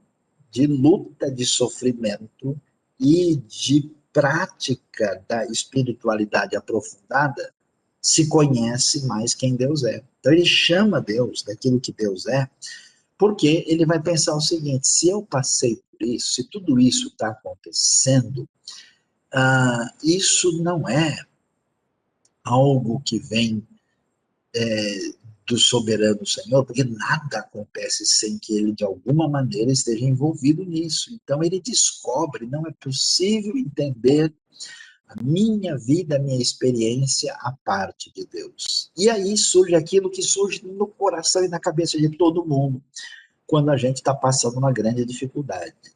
de luta, de sofrimento e de prática da espiritualidade aprofundada, se conhece mais quem Deus é. Então ele chama Deus daquilo que Deus é, porque ele vai pensar o seguinte, se eu passei por isso, se tudo isso está acontecendo, isso não é algo que vem do soberano Senhor, porque nada acontece sem que ele, de alguma maneira, esteja envolvido nisso. Então ele descobre, não é possível entender a minha vida, a minha experiência à parte de Deus. E aí surge aquilo que surge no coração e na cabeça de todo mundo, quando a gente está passando uma grande dificuldade.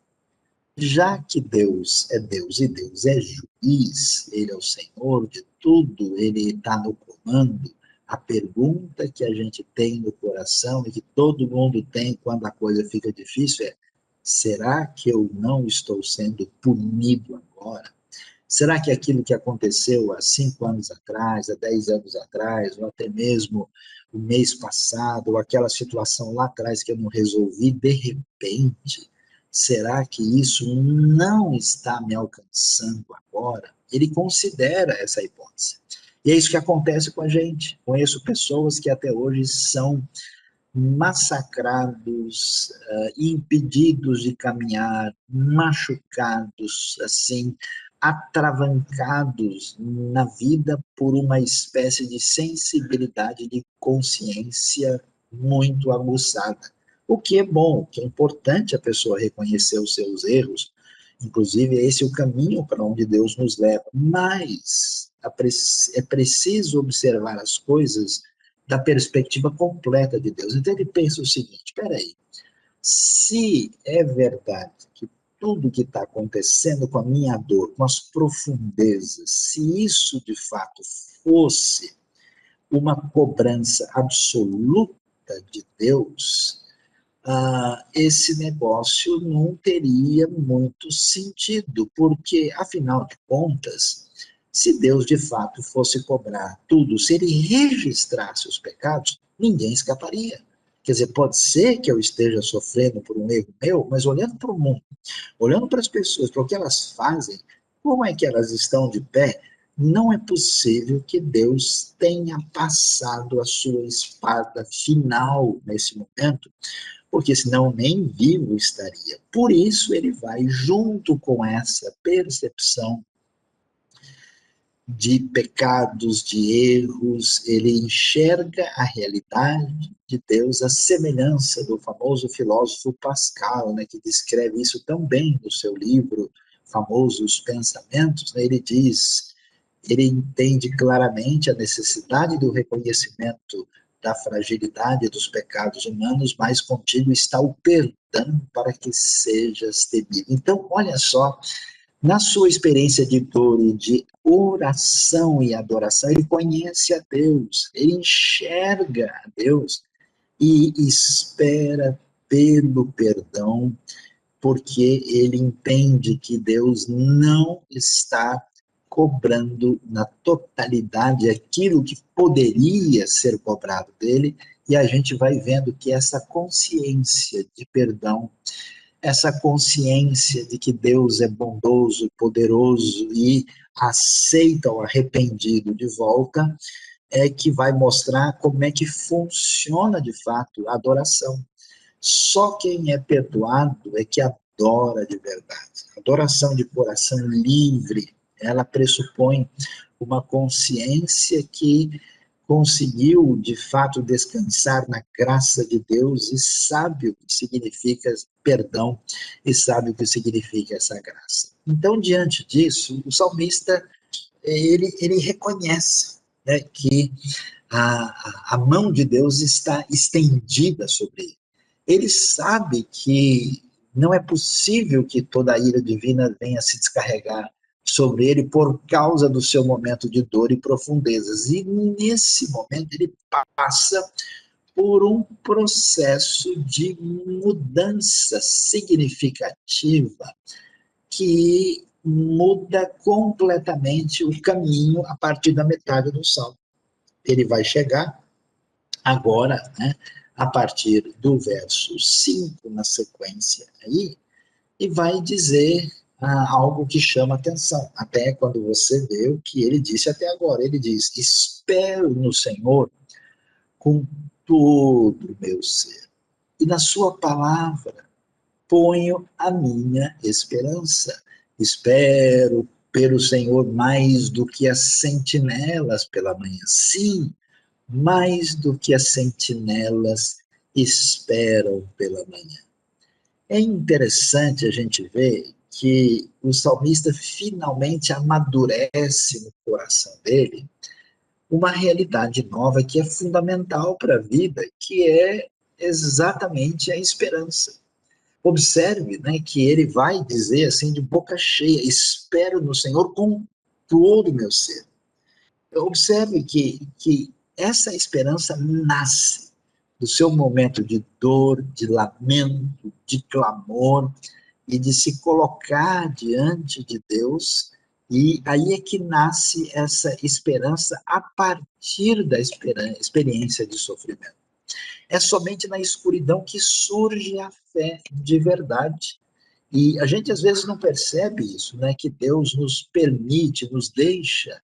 Já que Deus e Deus é juiz, ele é o Senhor de tudo, ele está no comando, a pergunta que a gente tem no coração e que todo mundo tem quando a coisa fica difícil é, será que eu não estou sendo punido agora? Será que aquilo que aconteceu há 5 anos atrás, há 10 anos atrás, ou até mesmo o mês passado, ou aquela situação lá atrás que eu não resolvi, de repente, será que isso não está me alcançando agora? Ele considera essa hipótese. E é isso que acontece com a gente. Conheço pessoas que até hoje são massacrados, impedidos de caminhar, machucados, assim, atravancados na vida por uma espécie de sensibilidade de consciência muito aguçada. O que é bom, o que é importante a pessoa reconhecer os seus erros Inclusive, esse é o caminho para onde Deus nos leva. Mas é preciso observar as coisas da perspectiva completa de Deus. Então ele pensa o seguinte, espera aí, se é verdade que tudo que está acontecendo com a minha dor, com as profundezas, se isso de fato fosse uma cobrança absoluta de Deus, esse negócio não teria muito sentido, porque, afinal de contas, se Deus de fato fosse cobrar tudo, se ele registrasse os pecados, ninguém escaparia. Quer dizer, pode ser que eu esteja sofrendo por um erro meu, mas olhando para o mundo, olhando para as pessoas, para o que elas fazem, como é que elas estão de pé, não é possível que Deus tenha passado a sua espada final nesse momento, porque senão nem vivo estaria. Por isso ele vai junto com essa percepção de pecados, de erros, ele enxerga a realidade de Deus, a semelhança do famoso filósofo Pascal, né, que descreve isso tão bem no seu livro famoso Os Pensamentos, né, ele diz, ele entende claramente a necessidade do reconhecimento da fragilidade dos pecados humanos, mas contigo está o perdão para que sejas temido. Então, olha só, na sua experiência de dor e de oração e adoração, ele conhece a Deus, ele enxerga a Deus e espera pelo perdão, porque ele entende que Deus não está cobrando na totalidade aquilo que poderia ser cobrado dele, e a gente vai vendo que essa consciência de perdão, essa consciência de que Deus é bondoso, poderoso e aceita o arrependido de volta, é que vai mostrar como é que funciona de fato a adoração. Só quem é perdoado é que adora de verdade. Adoração de coração livre, ela pressupõe uma consciência que conseguiu, de fato, descansar na graça de Deus e sabe o que significa perdão e sabe o que significa essa graça. Então, diante disso, o salmista, ele reconhece, né, que a mão de Deus está estendida sobre ele. Ele sabe que não é possível que toda a ira divina venha se descarregar sobre ele por causa do seu momento de dor e profundezas. E nesse momento ele passa por um processo de mudança significativa que muda completamente o caminho a partir da metade do salmo. Ele vai chegar agora, né, a partir do verso 5 na sequência aí, e vai dizer algo que chama atenção, até quando você vê o que ele disse até agora. Ele diz, espero no Senhor com todo o meu ser, e na sua palavra ponho a minha esperança. Espero pelo Senhor mais do que as sentinelas pela manhã. Sim, mais do que as sentinelas esperam pela manhã. É interessante a gente ver que o salmista finalmente amadurece no coração dele uma realidade nova que é fundamental para a vida, que é exatamente a esperança. Observe, né, que ele vai dizer assim de boca cheia, espero no Senhor com todo o meu ser. Observe que essa esperança nasce do seu momento de dor, de lamento, de clamor e de se colocar diante de Deus, e aí é que nasce essa esperança a partir da experiência de sofrimento. É somente na escuridão que surge a fé de verdade. E a gente às vezes não percebe isso, né? Que Deus nos permite, nos deixa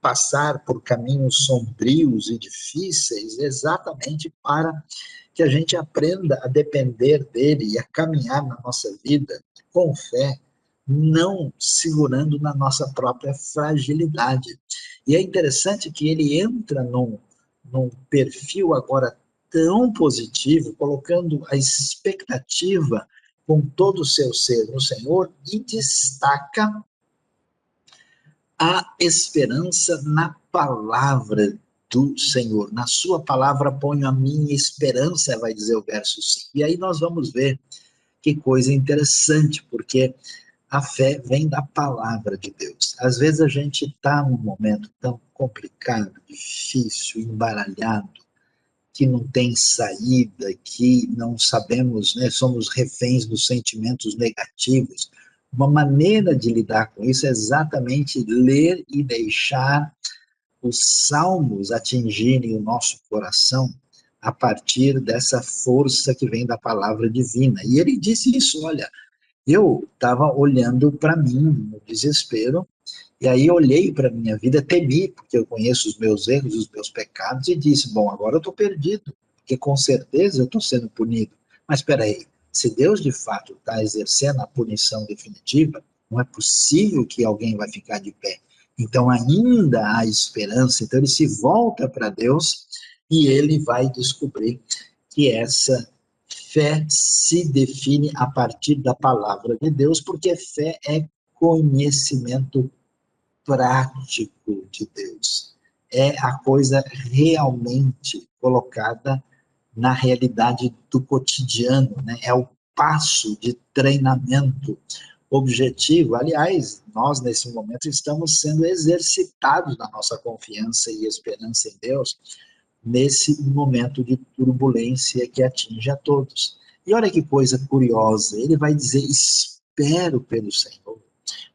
passar por caminhos sombrios e difíceis, exatamente para que a gente aprenda a depender dele e a caminhar na nossa vida com fé, não segurando na nossa própria fragilidade. E é interessante que ele entra num perfil agora tão positivo, colocando a expectativa com todo o seu ser no Senhor e destaca a esperança na palavra do Senhor. Na sua palavra ponho a minha esperança, vai dizer o verso 5. E aí nós vamos ver que coisa interessante, porque a fé vem da palavra de Deus. Às vezes a gente está num momento tão complicado, difícil, embaralhado, que não tem saída, que não sabemos, né, somos reféns dos sentimentos negativos. Uma maneira de lidar com isso é exatamente ler e deixar os salmos atingirem o nosso coração a partir dessa força que vem da palavra divina. E ele disse isso, olha, eu estava olhando para mim no desespero, e aí olhei para a minha vida, temi, porque eu conheço os meus erros, os meus pecados, e disse, bom, agora eu estou perdido, porque com certeza eu estou sendo punido. Mas espera aí, se Deus de fato está exercendo a punição definitiva, não é possível que alguém vai ficar de pé. Então ainda há esperança, então ele se volta para Deus e ele vai descobrir que essa fé se define a partir da palavra de Deus, porque fé é conhecimento prático de Deus. É a coisa realmente colocada na realidade do cotidiano, né? É o passo de treinamento objetivo. Aliás, nós nesse momento estamos sendo exercitados na nossa confiança e esperança em Deus, nesse momento de turbulência que atinge a todos. E olha que coisa curiosa, ele vai dizer, espero pelo Senhor,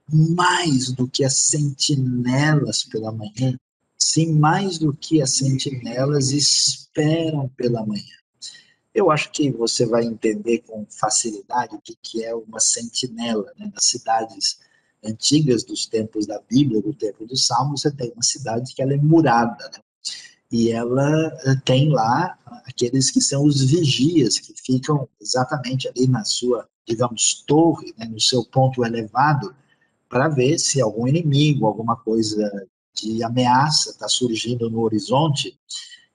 mais do que as sentinelas pela manhã, sim, mais do que as sentinelas esperam pela manhã. Eu acho que você vai entender com facilidade o que é uma sentinela, né? Nas cidades antigas dos tempos da Bíblia, do tempo dos Salmos, você tem uma cidade que ela é murada, né? E ela tem lá aqueles que são os vigias, que ficam exatamente ali na sua, digamos, torre, né, no seu ponto elevado, para ver se algum inimigo, alguma coisa de ameaça está surgindo no horizonte,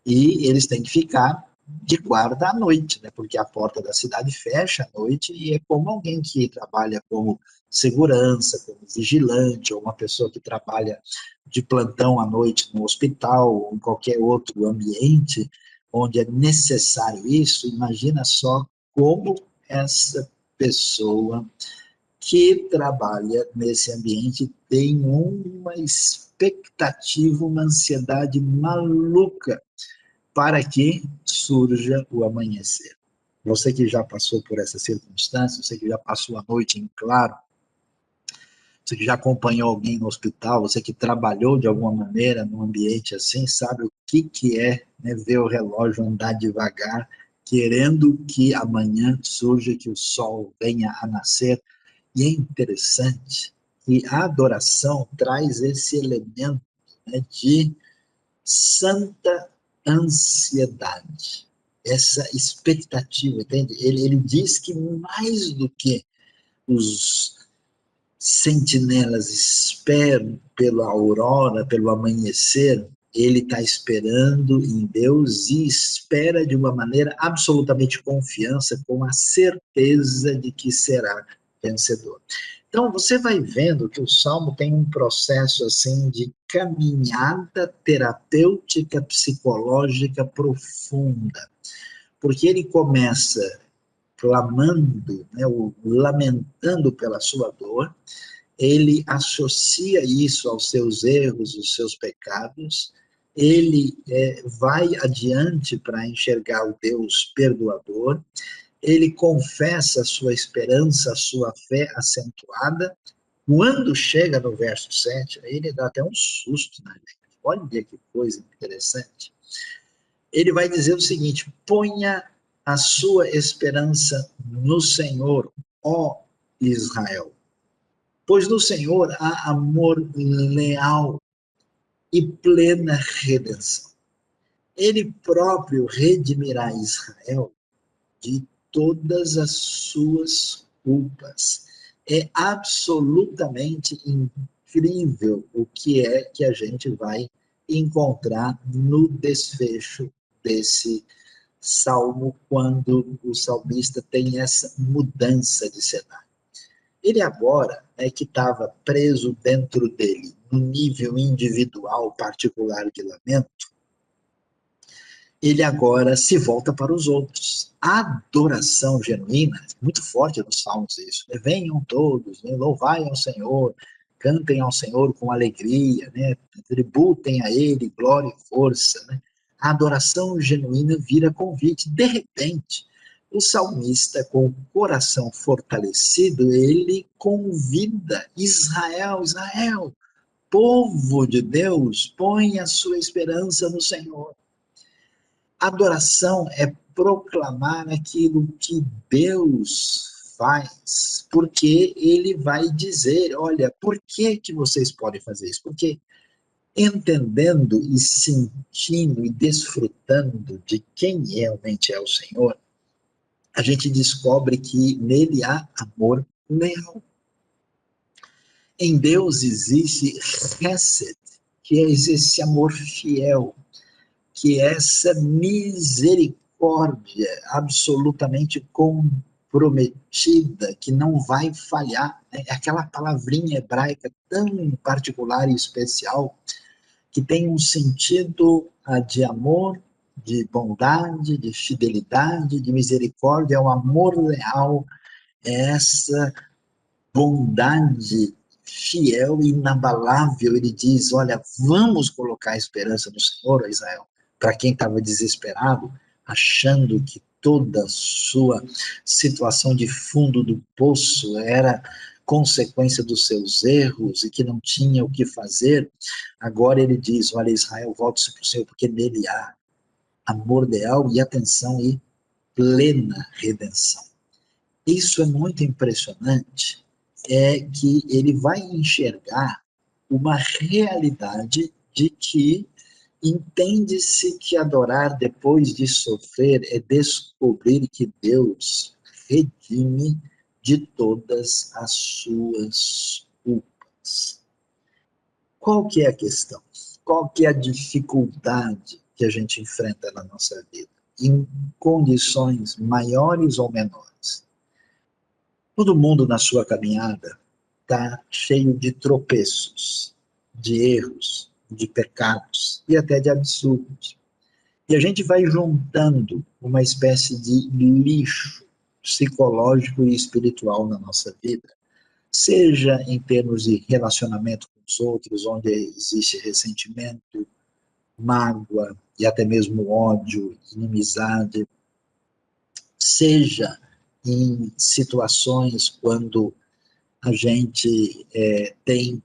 e eles têm que ficar de guarda à noite, né, porque a porta da cidade fecha à noite, e é como alguém que trabalha como segurança, como vigilante, ou uma pessoa que trabalha de plantão à noite no hospital, ou em qualquer outro ambiente onde é necessário isso. Imagina só como essa pessoa que trabalha nesse ambiente tem uma expectativa, uma ansiedade maluca para que surja o amanhecer. Você que já passou por essa circunstância, você que já passou a noite em claro, você que já acompanhou alguém no hospital, você que trabalhou de alguma maneira num ambiente assim, sabe o que é, né, ver o relógio andar devagar, querendo que amanhã surja, que o sol venha a nascer. E é interessante que a adoração traz esse elemento, né, de santa ansiedade, essa expectativa, entende? Ele diz que mais do que os sentinelas esperam pela aurora, pelo amanhecer, ele está esperando em Deus e espera de uma maneira absolutamente confiança, com a certeza de que será vencedor. Então, você vai vendo que o Salmo tem um processo assim de caminhada terapêutica psicológica profunda, porque ele começa clamando, né, lamentando pela sua dor, ele associa isso aos seus erros, aos seus pecados, ele vai adiante para enxergar o Deus perdoador, ele confessa a sua esperança, a sua fé acentuada. Quando chega no verso 7, aí ele dá até um susto na gente. Olha que coisa interessante. Ele vai dizer o seguinte: ponha a sua esperança no Senhor, ó Israel. Pois no Senhor há amor leal e plena redenção. Ele próprio redimirá Israel de todas as suas culpas. É absolutamente incrível o que é que a gente vai encontrar no desfecho desse salmo quando o salmista tem essa mudança de cenário. Ele agora, que estava preso dentro dele, no nível individual particular de lamento, ele agora se volta para os outros. A adoração genuína, muito forte nos salmos isso, né? Venham todos, né? Louvai ao Senhor, cantem ao Senhor com alegria, né? Tributem a Ele glória e força. Né? A adoração genuína vira convite. De repente, o salmista, com o coração fortalecido, ele convida Israel, Israel, povo de Deus, põe a sua esperança no Senhor. Adoração é proclamar aquilo que Deus faz, porque ele vai dizer, olha, por que vocês podem fazer isso? Porque entendendo e sentindo e desfrutando de quem realmente é o Senhor, a gente descobre que nele há amor leal. Em Deus existe Hesed, que é esse amor fiel, que essa misericórdia absolutamente comprometida, que não vai falhar, né? É aquela palavrinha hebraica tão particular e especial, que tem um sentido de amor, de bondade, de fidelidade, de misericórdia, é o amor leal, é essa bondade fiel e inabalável. Ele diz, olha, vamos colocar a esperança no Senhor, Israel, para quem estava desesperado, achando que toda a sua situação de fundo do poço era consequência dos seus erros e que não tinha o que fazer. Agora ele diz, olha, Israel, volte-se para o Senhor, porque nele há amor leal e atenção e plena redenção. Isso é muito impressionante, é que ele vai enxergar uma realidade de que entende-se que adorar depois de sofrer é descobrir que Deus redime de todas as suas culpas. Qual que é a questão? Qual que é a dificuldade que a gente enfrenta na nossa vida? Em condições maiores ou menores. Todo mundo na sua caminhada está cheio de tropeços, de erros, de pecados e até de absurdos. E a gente vai juntando uma espécie de lixo psicológico e espiritual na nossa vida, seja em termos de relacionamento com os outros, onde existe ressentimento, mágoa e até mesmo ódio, inimizade, seja em situações quando a gente tem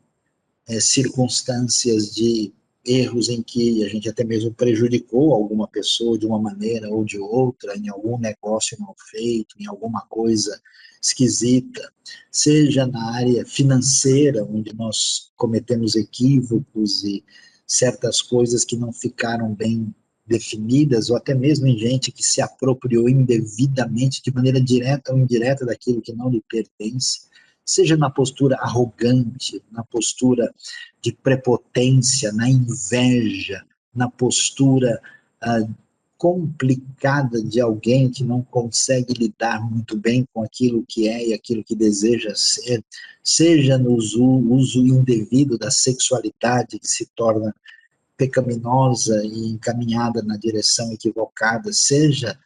circunstâncias de erros em que a gente até mesmo prejudicou alguma pessoa de uma maneira ou de outra, em algum negócio mal feito, em alguma coisa esquisita, seja na área financeira, onde nós cometemos equívocos e certas coisas que não ficaram bem definidas, ou até mesmo em gente que se apropriou indevidamente, de maneira direta ou indireta, daquilo que não lhe pertence, seja na postura arrogante, na postura de prepotência, na inveja, na postura complicada de alguém que não consegue lidar muito bem com aquilo que é e aquilo que deseja ser, seja no uso indevido da sexualidade, que se torna pecaminosa e encaminhada na direção equivocada, seja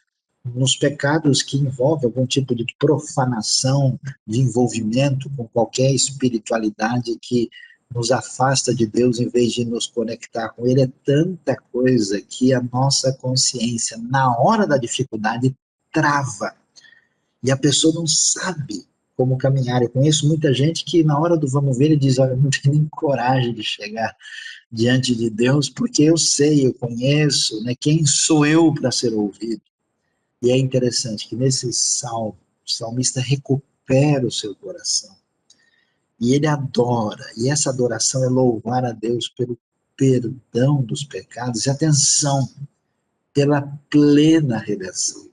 nos pecados que envolvem algum tipo de profanação, de envolvimento com qualquer espiritualidade que nos afasta de Deus em vez de nos conectar com Ele. É tanta coisa que a nossa consciência, na hora da dificuldade, trava. E a pessoa não sabe como caminhar. Eu conheço muita gente que na hora do vamos ver, ele diz, olha, eu não tenho nem coragem de chegar diante de Deus, porque eu sei, eu conheço, né, quem sou eu para ser ouvido. E é interessante que nesse salmo, o salmista recupera o seu coração. E ele adora, e essa adoração é louvar a Deus pelo perdão dos pecados, e atenção, pela plena redenção.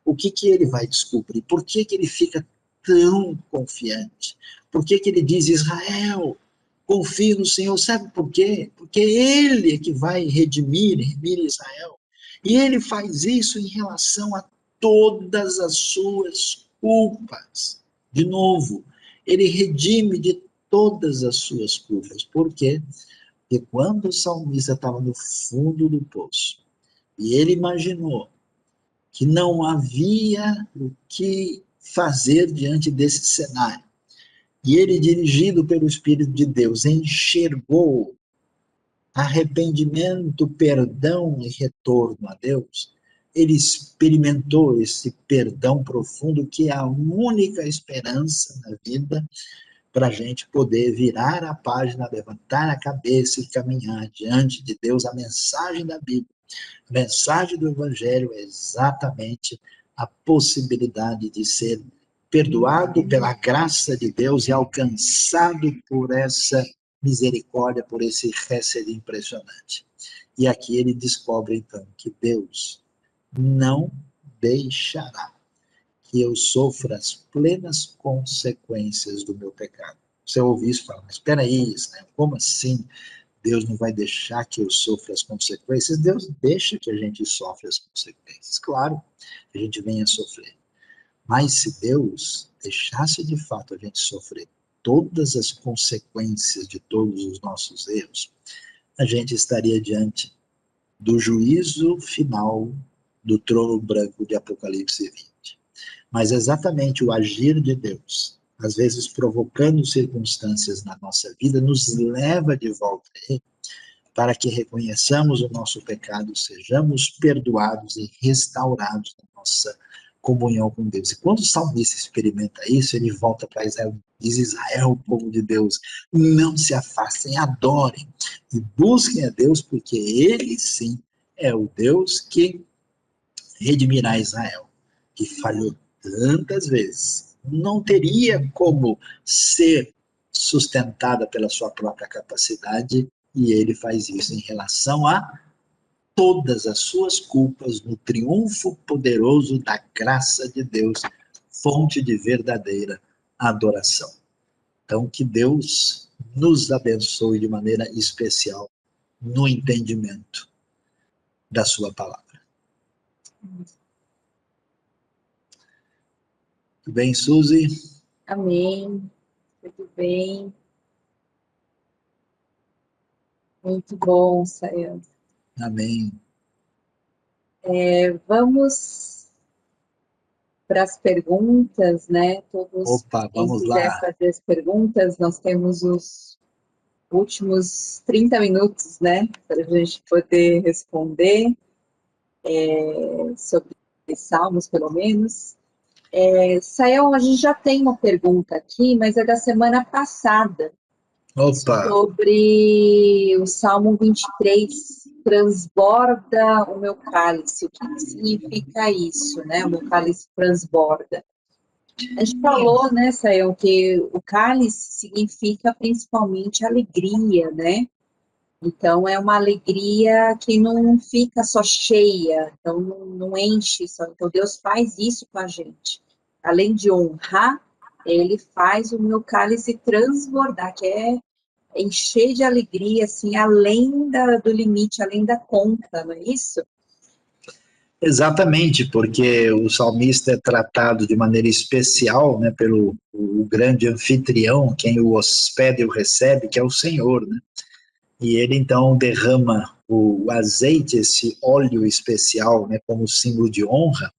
O que ele vai descobrir? Por que ele fica tão confiante? Por que ele diz, Israel, confie no Senhor? Sabe por quê? Porque Ele é que vai redimir Israel. E ele faz isso em relação a todas as suas culpas. De novo, ele redime de todas as suas culpas. Por quê? Porque quando o salmista estava no fundo do poço, e ele imaginou que não havia o que fazer diante desse cenário, e ele, dirigido pelo Espírito de Deus, enxergou arrependimento, perdão e retorno a Deus, ele experimentou esse perdão profundo que é a única esperança na vida para a gente poder virar a página, levantar a cabeça e caminhar diante de Deus. A mensagem da Bíblia, a mensagem do Evangelho é exatamente a possibilidade de ser perdoado pela graça de Deus e alcançado por essa misericórdia, por esse recebe impressionante. E aqui ele descobre, então, que Deus não deixará que eu sofra as plenas consequências do meu pecado. Você ouve isso e fala, mas espera aí, né? Como assim Deus não vai deixar que eu sofra as consequências? Deus deixa que a gente sofra as consequências. Claro que a gente venha sofrer. Mas se Deus deixasse de fato a gente sofrer todas as consequências de todos os nossos erros, a gente estaria diante do juízo final do trono branco de Apocalipse 20. Mas exatamente o agir de Deus, às vezes provocando circunstâncias na nossa vida, nos leva de volta a Ele, para que reconheçamos o nosso pecado, sejamos perdoados e restaurados na nossa comunhão com Deus. E quando o salmista experimenta isso, ele volta para Israel, diz: Israel, povo de Deus, não se afastem, adorem e busquem a Deus, porque Ele sim é o Deus que redimirá Israel, que falhou tantas vezes, não teria como ser sustentada pela sua própria capacidade, e ele faz isso em relação a todas as suas culpas no triunfo poderoso da graça de Deus, fonte de verdadeira adoração. Então, que Deus nos abençoe de maneira especial no entendimento da sua palavra. Tudo bem, Suzy? Amém. Tudo bem. Muito bom, Sayão. Amém. Vamos para as perguntas, né? Todos, Opa, quem vamos quiser lá. fazer as perguntas, nós temos os últimos 30 minutos, né? Para a gente poder responder sobre salmos, pelo menos. Sayão, a gente já tem uma pergunta aqui, mas é da semana passada, Opa, sobre o Salmo 23, transborda o meu cálice. O que significa isso, né? O meu cálice transborda. A gente falou, né, Sayão, que o cálice significa principalmente alegria, né? Então, é uma alegria que não fica só cheia, então não enche só. Então, Deus faz isso com a gente. Além de honrar, Ele faz o meu cálice transbordar, que é encher de alegria, assim, além do limite, além da conta, não é isso? exatamente, porque o salmista é tratado de maneira especial, né, pelo o grande anfitrião, quem o hospeda e o recebe, que é o Senhor, né? E ele então derrama o azeite, esse óleo especial, né, como símbolo de honra,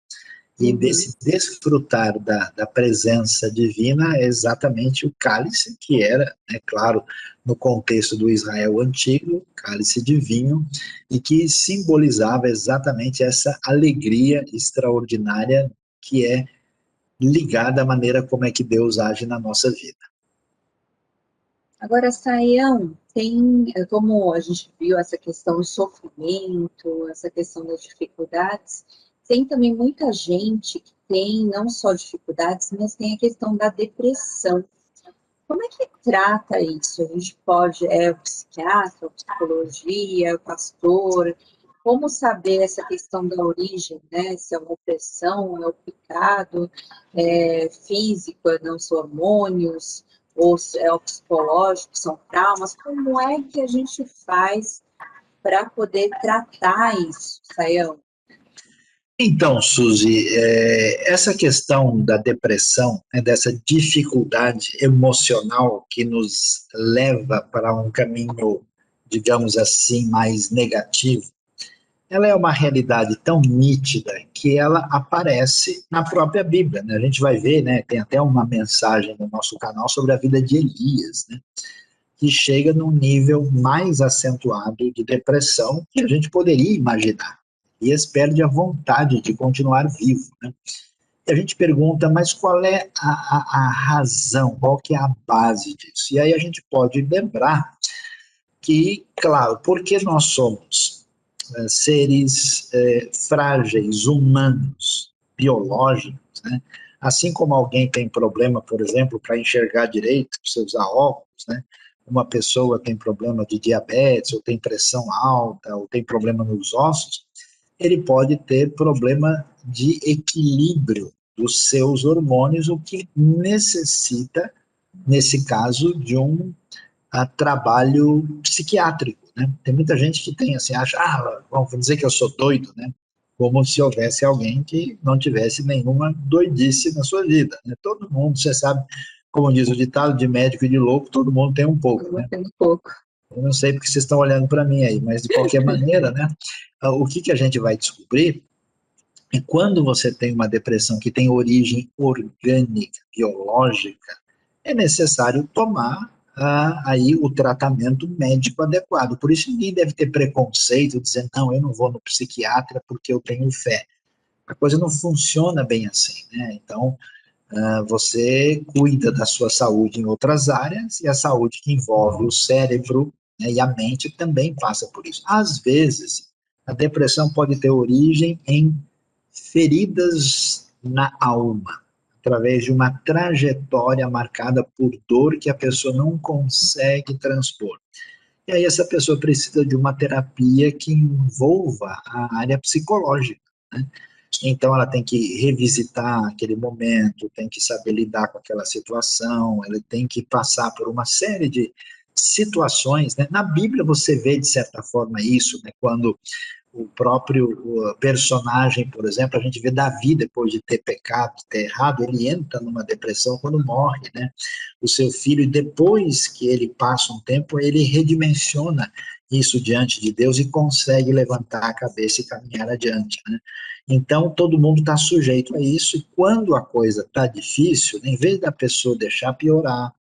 e desse desfrutar da presença divina é exatamente o cálice, que era, é claro, no contexto do Israel antigo, cálice de vinho, e que simbolizava exatamente essa alegria extraordinária que é ligada à maneira como é que Deus age na nossa vida. Agora, Sayão, tem, como a gente viu essa questão do sofrimento, essa questão das dificuldades, tem também muita gente que tem não só dificuldades, mas tem a questão da depressão. Como é que trata isso? A gente pode, o psiquiatra, a psicologia, o pastor, como saber essa questão da origem, né? Se é uma opressão, é o pecado, físico, não são hormônios, ou se é o psicológico, são traumas. Como é que a gente faz para poder tratar isso, Sayão? Então, Suzy, essa questão da depressão, né, dessa dificuldade emocional que nos leva para um caminho, digamos assim, mais negativo, ela é uma realidade tão nítida que ela aparece na própria Bíblia, né? A gente vai ver, né, tem até uma mensagem no nosso canal sobre a vida de Elias, né, que chega num nível mais acentuado de depressão que a gente poderia imaginar. Elias perde a vontade de continuar vivo, né? E a gente pergunta, mas qual é a razão, qual que é a base disso? E aí a gente pode lembrar que, claro, porque nós somos seres frágeis, humanos, biológicos, né? Assim como alguém tem problema, por exemplo, para enxergar direito, precisa usar óculos, né? Uma pessoa tem problema de diabetes, ou tem pressão alta, ou tem problema nos ossos, ele pode ter problema de equilíbrio dos seus hormônios, o que necessita, nesse caso, de um trabalho psiquiátrico, né? Tem muita gente que tem assim, acha, vamos dizer que eu sou doido, né? Como se houvesse alguém que não tivesse nenhuma doidice na sua vida, né? Todo mundo, você sabe, como diz o ditado, de médico e de louco, todo mundo tem um pouco, né? Tem um pouco. Eu não sei porque vocês estão olhando para mim aí, mas de qualquer maneira, né? O que a gente vai descobrir é quando você tem uma depressão que tem origem orgânica, biológica, é necessário tomar aí o tratamento médico adequado. Por isso ninguém deve ter preconceito, dizer, não, eu não vou no psiquiatra porque eu tenho fé. A coisa não funciona bem assim, né? Então, você cuida da sua saúde em outras áreas e a saúde que envolve o cérebro, né, e a mente também passa por isso. Às vezes, a depressão pode ter origem em feridas na alma, através de uma trajetória marcada por dor que a pessoa não consegue transpor. E aí essa pessoa precisa de uma terapia que envolva a área psicológica, né? Então ela tem que revisitar aquele momento, tem que saber lidar com aquela situação, ela tem que passar por uma série de situações, né? Na Bíblia você vê de certa forma isso, né? Quando o próprio personagem, por exemplo, a gente vê Davi, depois de ter pecado, de ter errado, ele entra numa depressão quando morre, né? O seu filho, depois que ele passa um tempo, ele redimensiona isso diante de Deus e consegue levantar a cabeça e caminhar adiante, né? Então, todo mundo está sujeito a isso, e quando a coisa está difícil, em vez da pessoa deixar piorar,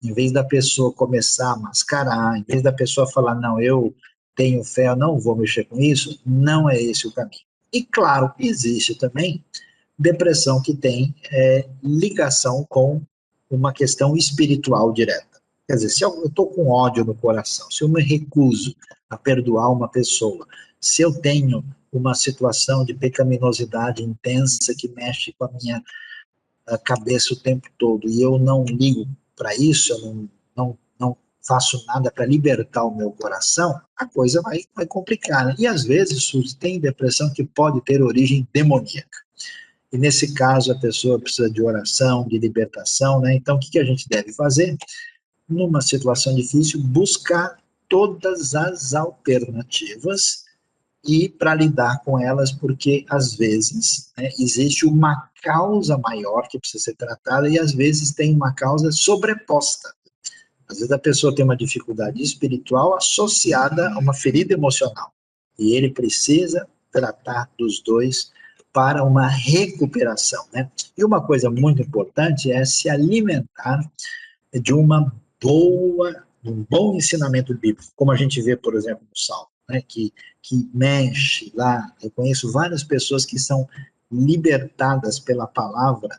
em vez da pessoa começar a mascarar, em vez da pessoa falar, não, eu tenho fé, eu não vou mexer com isso, não é esse o caminho. E claro, existe também depressão que tem ligação com uma questão espiritual direta. Quer dizer, se eu estou com ódio no coração, se eu me recuso a perdoar uma pessoa, se eu tenho uma situação de pecaminosidade intensa que mexe com a minha cabeça o tempo todo e eu não ligo para isso, eu não faço nada para libertar o meu coração, a coisa vai complicar, né? E às vezes tem depressão que pode ter origem demoníaca. E nesse caso a pessoa precisa de oração, de libertação, né? Então o que a gente deve fazer? Numa situação difícil, buscar todas as alternativas e para lidar com elas, porque às vezes, né, existe uma causa maior que precisa ser tratada e às vezes tem uma causa sobreposta. Às vezes a pessoa tem uma dificuldade espiritual associada a uma ferida emocional e ele precisa tratar dos dois para uma recuperação, né? E uma coisa muito importante é se alimentar de um bom ensinamento bíblico, como a gente vê, por exemplo, no Salmo, né, que mexe lá. Eu conheço várias pessoas que são libertadas pela palavra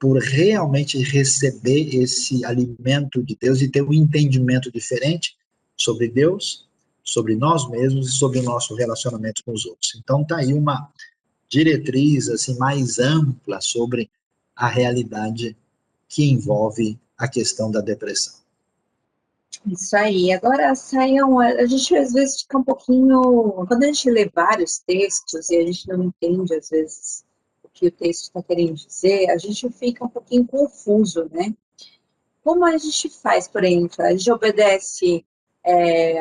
por realmente receber esse alimento de Deus e ter um entendimento diferente sobre Deus, sobre nós mesmos e sobre o nosso relacionamento com os outros. Então tá aí uma diretriz assim mais ampla sobre a realidade que envolve a questão da depressão. Isso aí. Agora, Sayão, a gente às vezes fica um pouquinho. Quando a gente lê vários textos e a gente não entende, às vezes, o que o texto está querendo dizer, a gente fica um pouquinho confuso, né? Como a gente faz, por exemplo? A gente obedece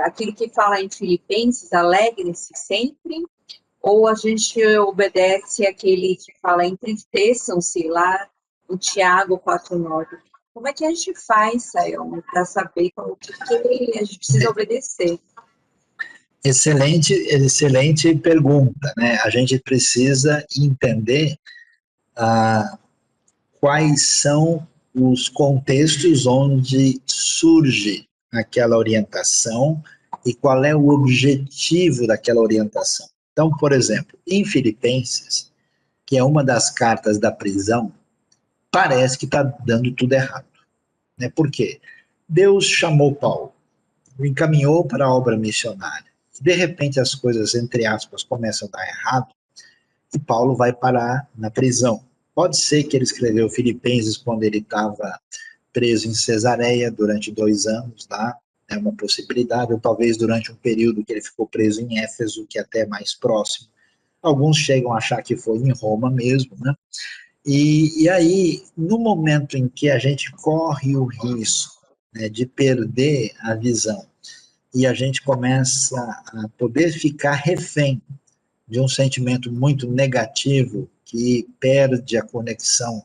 aquilo que fala em Filipenses, alegrem-se sempre, Ou a gente obedece aquele que fala entristeçam-se lá no Tiago 4:9. Como é que a gente faz, Sayão, para saber como que a gente precisa obedecer? Excelente pergunta, né? A gente precisa entender quais são os contextos onde surge aquela orientação e qual é o objetivo daquela orientação. Então, por exemplo, em Filipenses, que é uma das cartas da prisão, parece que está dando tudo errado. Né? Por quê? Deus chamou Paulo, o encaminhou para a obra missionária. De repente as coisas, entre aspas, começam a dar errado e Paulo vai parar na prisão. Pode ser que ele escreveu Filipenses quando ele estava preso em Cesareia durante 2 anos lá, é uma possibilidade, ou talvez durante um período que ele ficou preso em Éfeso, que é até mais próximo. Alguns chegam a achar que foi em Roma mesmo, né? E aí, no momento em que a gente corre o risco, né, de perder a visão e a gente começa a poder ficar refém de um sentimento muito negativo que perde a conexão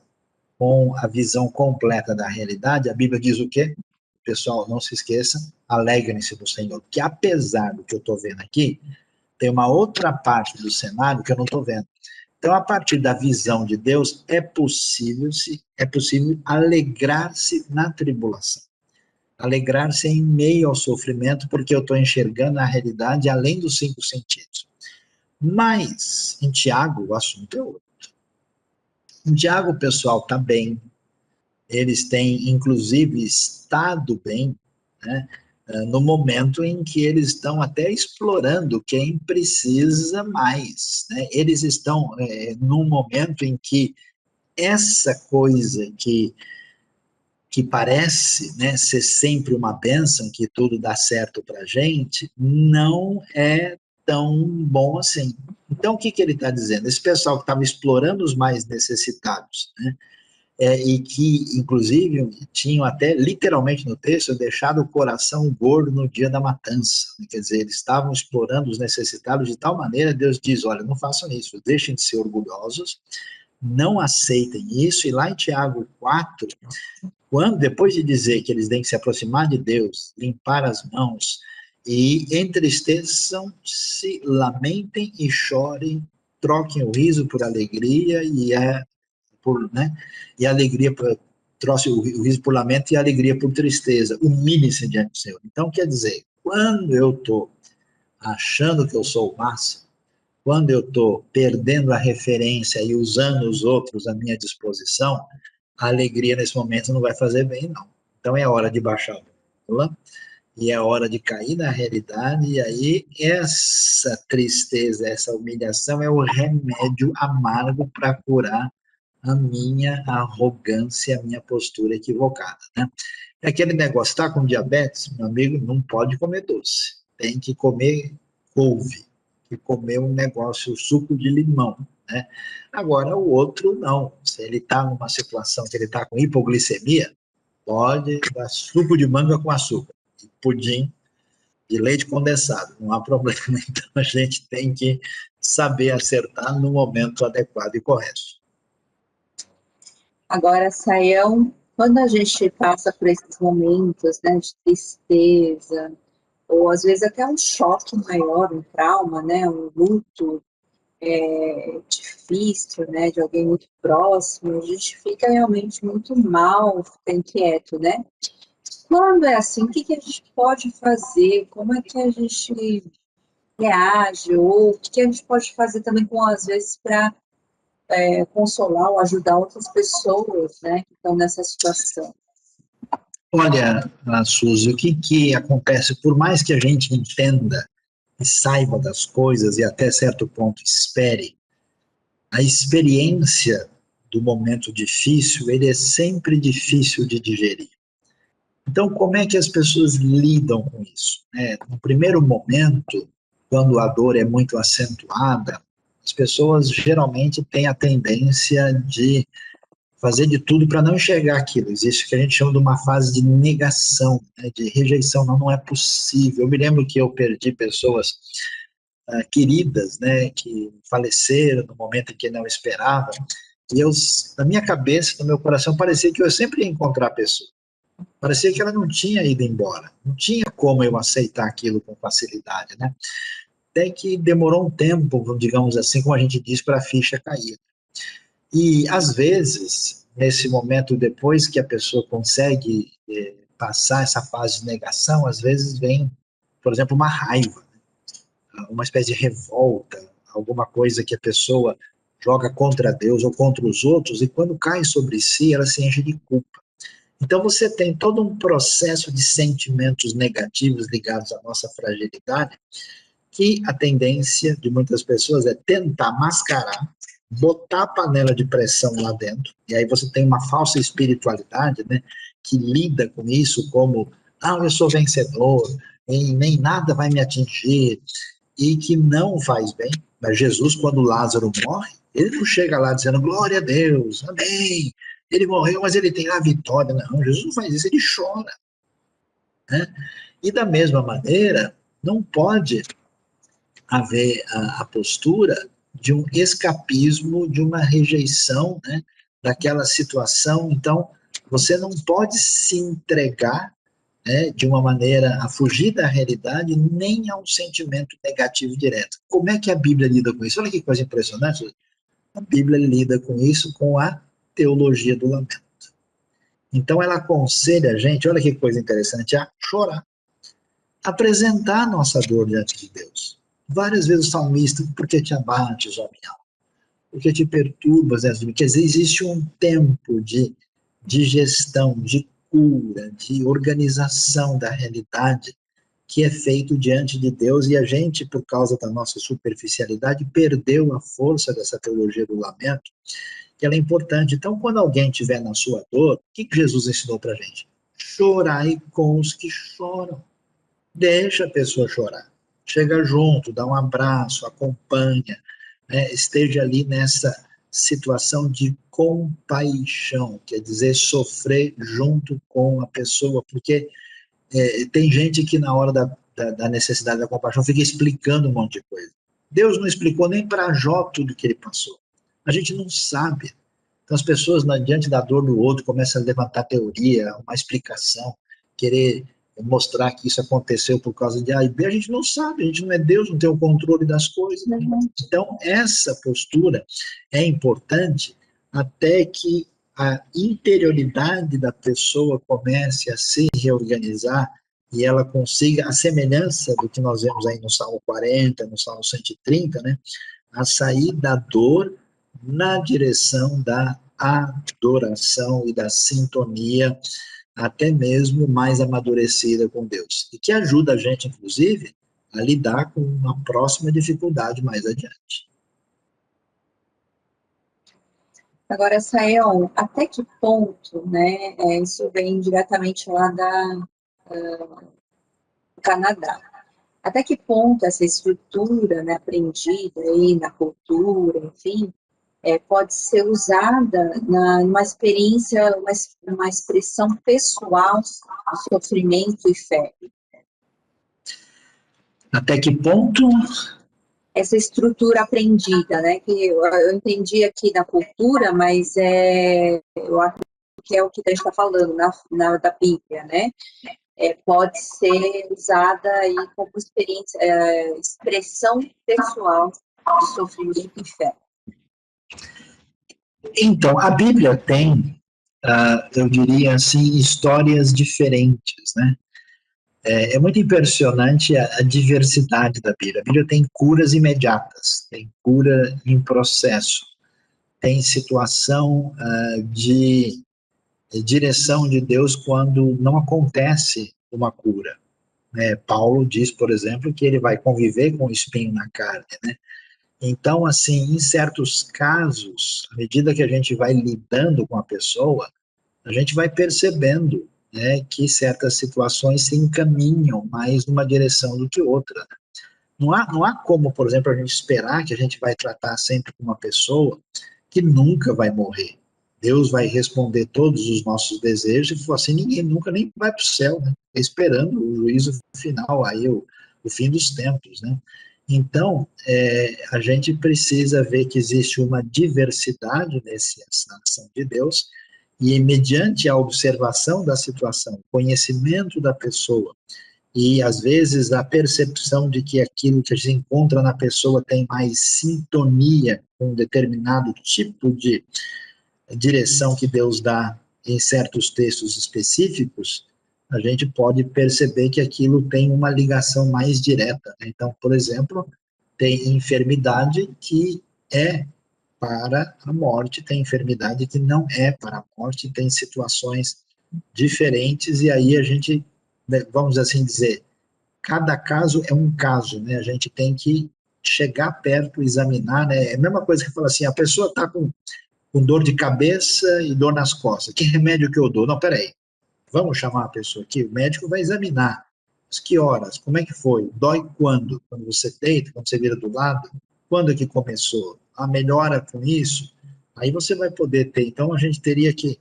com a visão completa da realidade, a Bíblia diz o quê? Pessoal, não se esqueça, alegrem-se do Senhor, que apesar do que eu estou vendo aqui, tem uma outra parte do cenário que eu não estou vendo. Então, a partir da visão de Deus, é possível alegrar-se na tribulação. Alegrar-se em meio ao sofrimento, porque eu estou enxergando a realidade além dos 5 sentidos. Mas, em Tiago, o assunto é outro. Em Tiago, o pessoal está bem, eles têm, inclusive, estado bem, né, no momento em que eles estão até explorando quem precisa mais. Né? Eles estão num momento em que essa coisa que parece, né, ser sempre uma bênção, que tudo dá certo para a gente, não é tão bom assim. Então, o que ele está dizendo? Esse pessoal que estava explorando os mais necessitados, né, e que, inclusive, tinham até, literalmente no texto, deixado o coração gordo no dia da matança. Quer dizer, eles estavam explorando os necessitados de tal maneira, Deus diz, olha, não façam isso, deixem de ser orgulhosos, não aceitem isso, e lá em Tiago 4, quando, depois de dizer que eles têm que se aproximar de Deus, limpar as mãos, e entristeçam-se, lamentem e chorem, troquem o riso por alegria e a alegria trouxe o riso por lamento e a alegria por tristeza. Humilhem-se diante do Senhor. Então, quer dizer, quando eu estou achando que eu sou o máximo, quando eu estou perdendo a referência e usando os outros à minha disposição, a alegria nesse momento não vai fazer bem, não. Então é hora de baixar a bola e é hora de cair na realidade, e aí essa tristeza, essa humilhação é o remédio amargo para curar a minha arrogância, a minha postura equivocada, né? É aquele negócio, tá com diabetes, meu amigo, não pode comer doce, tem que comer couve, que comer um negócio, suco de limão, né? Agora, o outro não, se ele está numa situação que ele está com hipoglicemia, pode dar suco de manga com açúcar, pudim de leite condensado, não há problema. Então, a gente tem que saber acertar no momento adequado e correto. Agora, Sayão, quando a gente passa por esses momentos, né, de tristeza, ou às vezes até um choque maior, um trauma, né, um luto difícil, né, de alguém muito próximo, a gente fica realmente muito mal, fica inquieto, né? Quando é assim, o que a gente pode fazer? Como é que a gente reage? Ou o que a gente pode fazer também, às vezes, para consolar ou ajudar outras pessoas, né, que estão nessa situação? Olha, Suzy, o que acontece, por mais que a gente entenda e saiba das coisas e até certo ponto espere, a experiência do momento difícil, ele é sempre difícil de digerir. Então, como é que as pessoas lidam com isso? No primeiro momento, quando a dor é muito acentuada, as pessoas geralmente têm a tendência de fazer de tudo para não enxergar aquilo. Existe o que a gente chama de uma fase de negação, né, de rejeição. Não, não é possível. Eu me lembro que eu perdi pessoas queridas, né, que faleceram no momento em que não esperavam. E eu, na minha cabeça, no meu coração, parecia que eu sempre ia encontrar a pessoa. Parecia que ela não tinha ido embora. Não tinha como eu aceitar aquilo com facilidade, né? Até que demorou um tempo, digamos assim, como a gente diz, para a ficha cair. E, às vezes, nesse momento, depois que a pessoa consegue passar essa fase de negação, às vezes vem, por exemplo, uma raiva, uma espécie de revolta, alguma coisa que a pessoa joga contra Deus ou contra os outros, e quando cai sobre si, ela se enche de culpa. Então você tem todo um processo de sentimentos negativos ligados à nossa fragilidade, que a tendência de muitas pessoas é tentar mascarar, botar a panela de pressão lá dentro, e aí você tem uma falsa espiritualidade, né, que lida com isso como, eu sou vencedor, e nem nada vai me atingir, e que não faz bem. Mas Jesus, quando Lázaro morre, ele não chega lá dizendo, glória a Deus, amém, ele morreu, mas ele tem a vitória. Não, Jesus não faz isso, ele chora. Né? E da mesma maneira, não pode haver a postura de um escapismo, de uma rejeição, né, daquela situação. Então, você não pode se entregar, né, de uma maneira a fugir da realidade, nem a um sentimento negativo direto. Como é que a Bíblia lida com isso? Olha que coisa impressionante. A Bíblia lida com isso com a teologia do lamento. Então ela aconselha a gente, olha que coisa interessante, a chorar, apresentar a nossa dor diante de Deus. Várias vezes o salmista, porque te abates, ó minha alma? Porque te perturbas dentro de mim? Quer dizer, existe um tempo de gestão, de cura, de organização da realidade que é feito diante de Deus, e a gente, por causa da nossa superficialidade, perdeu a força dessa teologia do lamento, que ela é importante. Então, quando alguém estiver na sua dor, o que Jesus ensinou para a gente? Chorai com os que choram. Deixa a pessoa chorar. Chega junto, dá um abraço, acompanha, né? Esteja ali nessa situação de compaixão, quer dizer, sofrer junto com a pessoa, porque tem gente que na hora da necessidade da compaixão fica explicando um monte de coisa. Deus não explicou nem para Jó tudo que ele passou. A gente não sabe. Então as pessoas, diante da dor do outro, começam a levantar teoria, uma explicação, querer mostrar que isso aconteceu por causa de A e B. A gente não sabe, a gente não é Deus, não tem o controle das coisas. Então essa postura é importante até que a interioridade da pessoa comece a se reorganizar e ela consiga, a semelhança do que nós vemos aí no Salmo 40, no Salmo 130, né, a sair da dor na direção da adoração e da sintonia, até mesmo mais amadurecida com Deus. E que ajuda a gente, inclusive, a lidar com uma próxima dificuldade mais adiante. Agora, Sael, até que ponto, né, isso vem diretamente lá do Canadá, até que ponto essa estrutura, né, aprendida aí na cultura, enfim, pode ser usada numa experiência, uma expressão pessoal de sofrimento e fé? Até que ponto? Essa estrutura aprendida, né, que eu entendi aqui na cultura, mas eu acho que é o que a gente está falando da Bíblia, né, pode ser usada aí como experiência, expressão pessoal de sofrimento e fé. Então, a Bíblia tem, eu diria assim, histórias diferentes, né? É muito impressionante a diversidade da Bíblia. A Bíblia tem curas imediatas, tem cura em processo, tem situação de direção de Deus quando não acontece uma cura. Paulo diz, por exemplo, que ele vai conviver com o espinho na carne, né? Então, assim, em certos casos, à medida que a gente vai lidando com a pessoa, a gente vai percebendo, né, que certas situações se encaminham mais numa direção do que outra. Né? Não há como, por exemplo, a gente esperar que a gente vai tratar sempre com uma pessoa que nunca vai morrer. Deus vai responder todos os nossos desejos e assim, ninguém nunca nem vai para o céu, né? Esperando o juízo final, aí o fim dos tempos, né? Então, a gente precisa ver que existe uma diversidade nessa ação de Deus, e mediante a observação da situação, conhecimento da pessoa, e às vezes a percepção de que aquilo que a gente encontra na pessoa tem mais sintonia com um determinado tipo de direção que Deus dá em certos textos específicos, a gente pode perceber que aquilo tem uma ligação mais direta. Então, por exemplo, tem enfermidade que é para a morte, tem enfermidade que não é para a morte, tem situações diferentes, e aí a gente, vamos assim dizer, cada caso é um caso, né? A gente tem que chegar perto, examinar, né? É a mesma coisa que fala assim, a pessoa está com dor de cabeça e dor nas costas. Que remédio que eu dou? Não, peraí. Vamos chamar a pessoa aqui, o médico vai examinar. Mas que horas? Como é que foi? Dói quando? Quando você deita, quando você vira do lado? Quando é que começou? A melhora com isso? Aí você vai poder ter. Então a gente teria que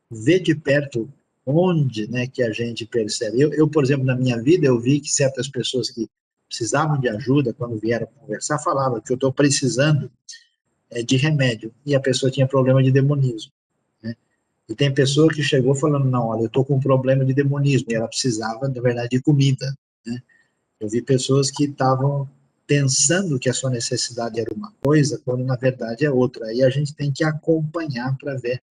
ver de perto onde, né, que a gente percebe. Eu, por exemplo, na minha vida, eu vi que certas pessoas que precisavam de ajuda, quando vieram conversar, falavam que eu estou precisando de remédio, e a pessoa tinha problema de demonismo, né? E tem pessoa que chegou falando, não, olha, eu estou com um problema de demonismo, e ela precisava, na verdade, de comida, né? Eu vi pessoas que estavam pensando que a sua necessidade era uma coisa, quando na verdade é outra. E a gente tem que acompanhar para ver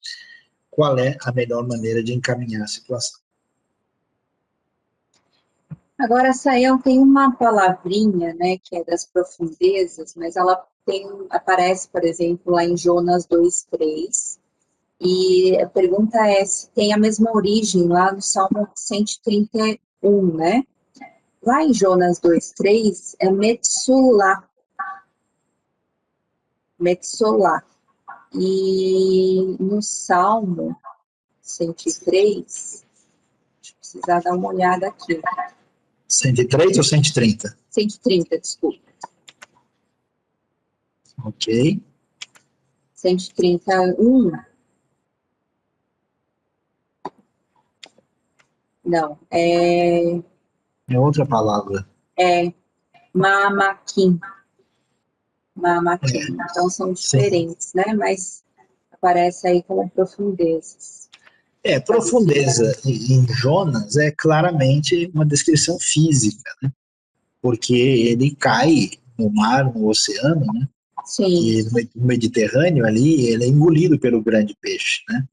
qual é a melhor maneira de encaminhar a situação. Agora, Sayão, tem uma palavrinha, né, que é das profundezas, mas ela aparece, por exemplo, lá em Jonas 2:3, e a pergunta é se tem a mesma origem lá no Salmo 131, né? Lá em Jonas 2:3 é Metsulá. Metsolá. E no Salmo 103, deixa eu precisar dar uma olhada aqui. 103 ou 130? 130, desculpa. Ok. 131. Não, É outra palavra. Mamaquim. Mamaquim. Então são diferentes, né? Mas aparece aí como profundezas. Profundeza em Jonas é claramente uma descrição física, né? Porque ele cai no mar, no oceano, né? Sim. E no Mediterrâneo ali, ele é engolido pelo grande peixe, né?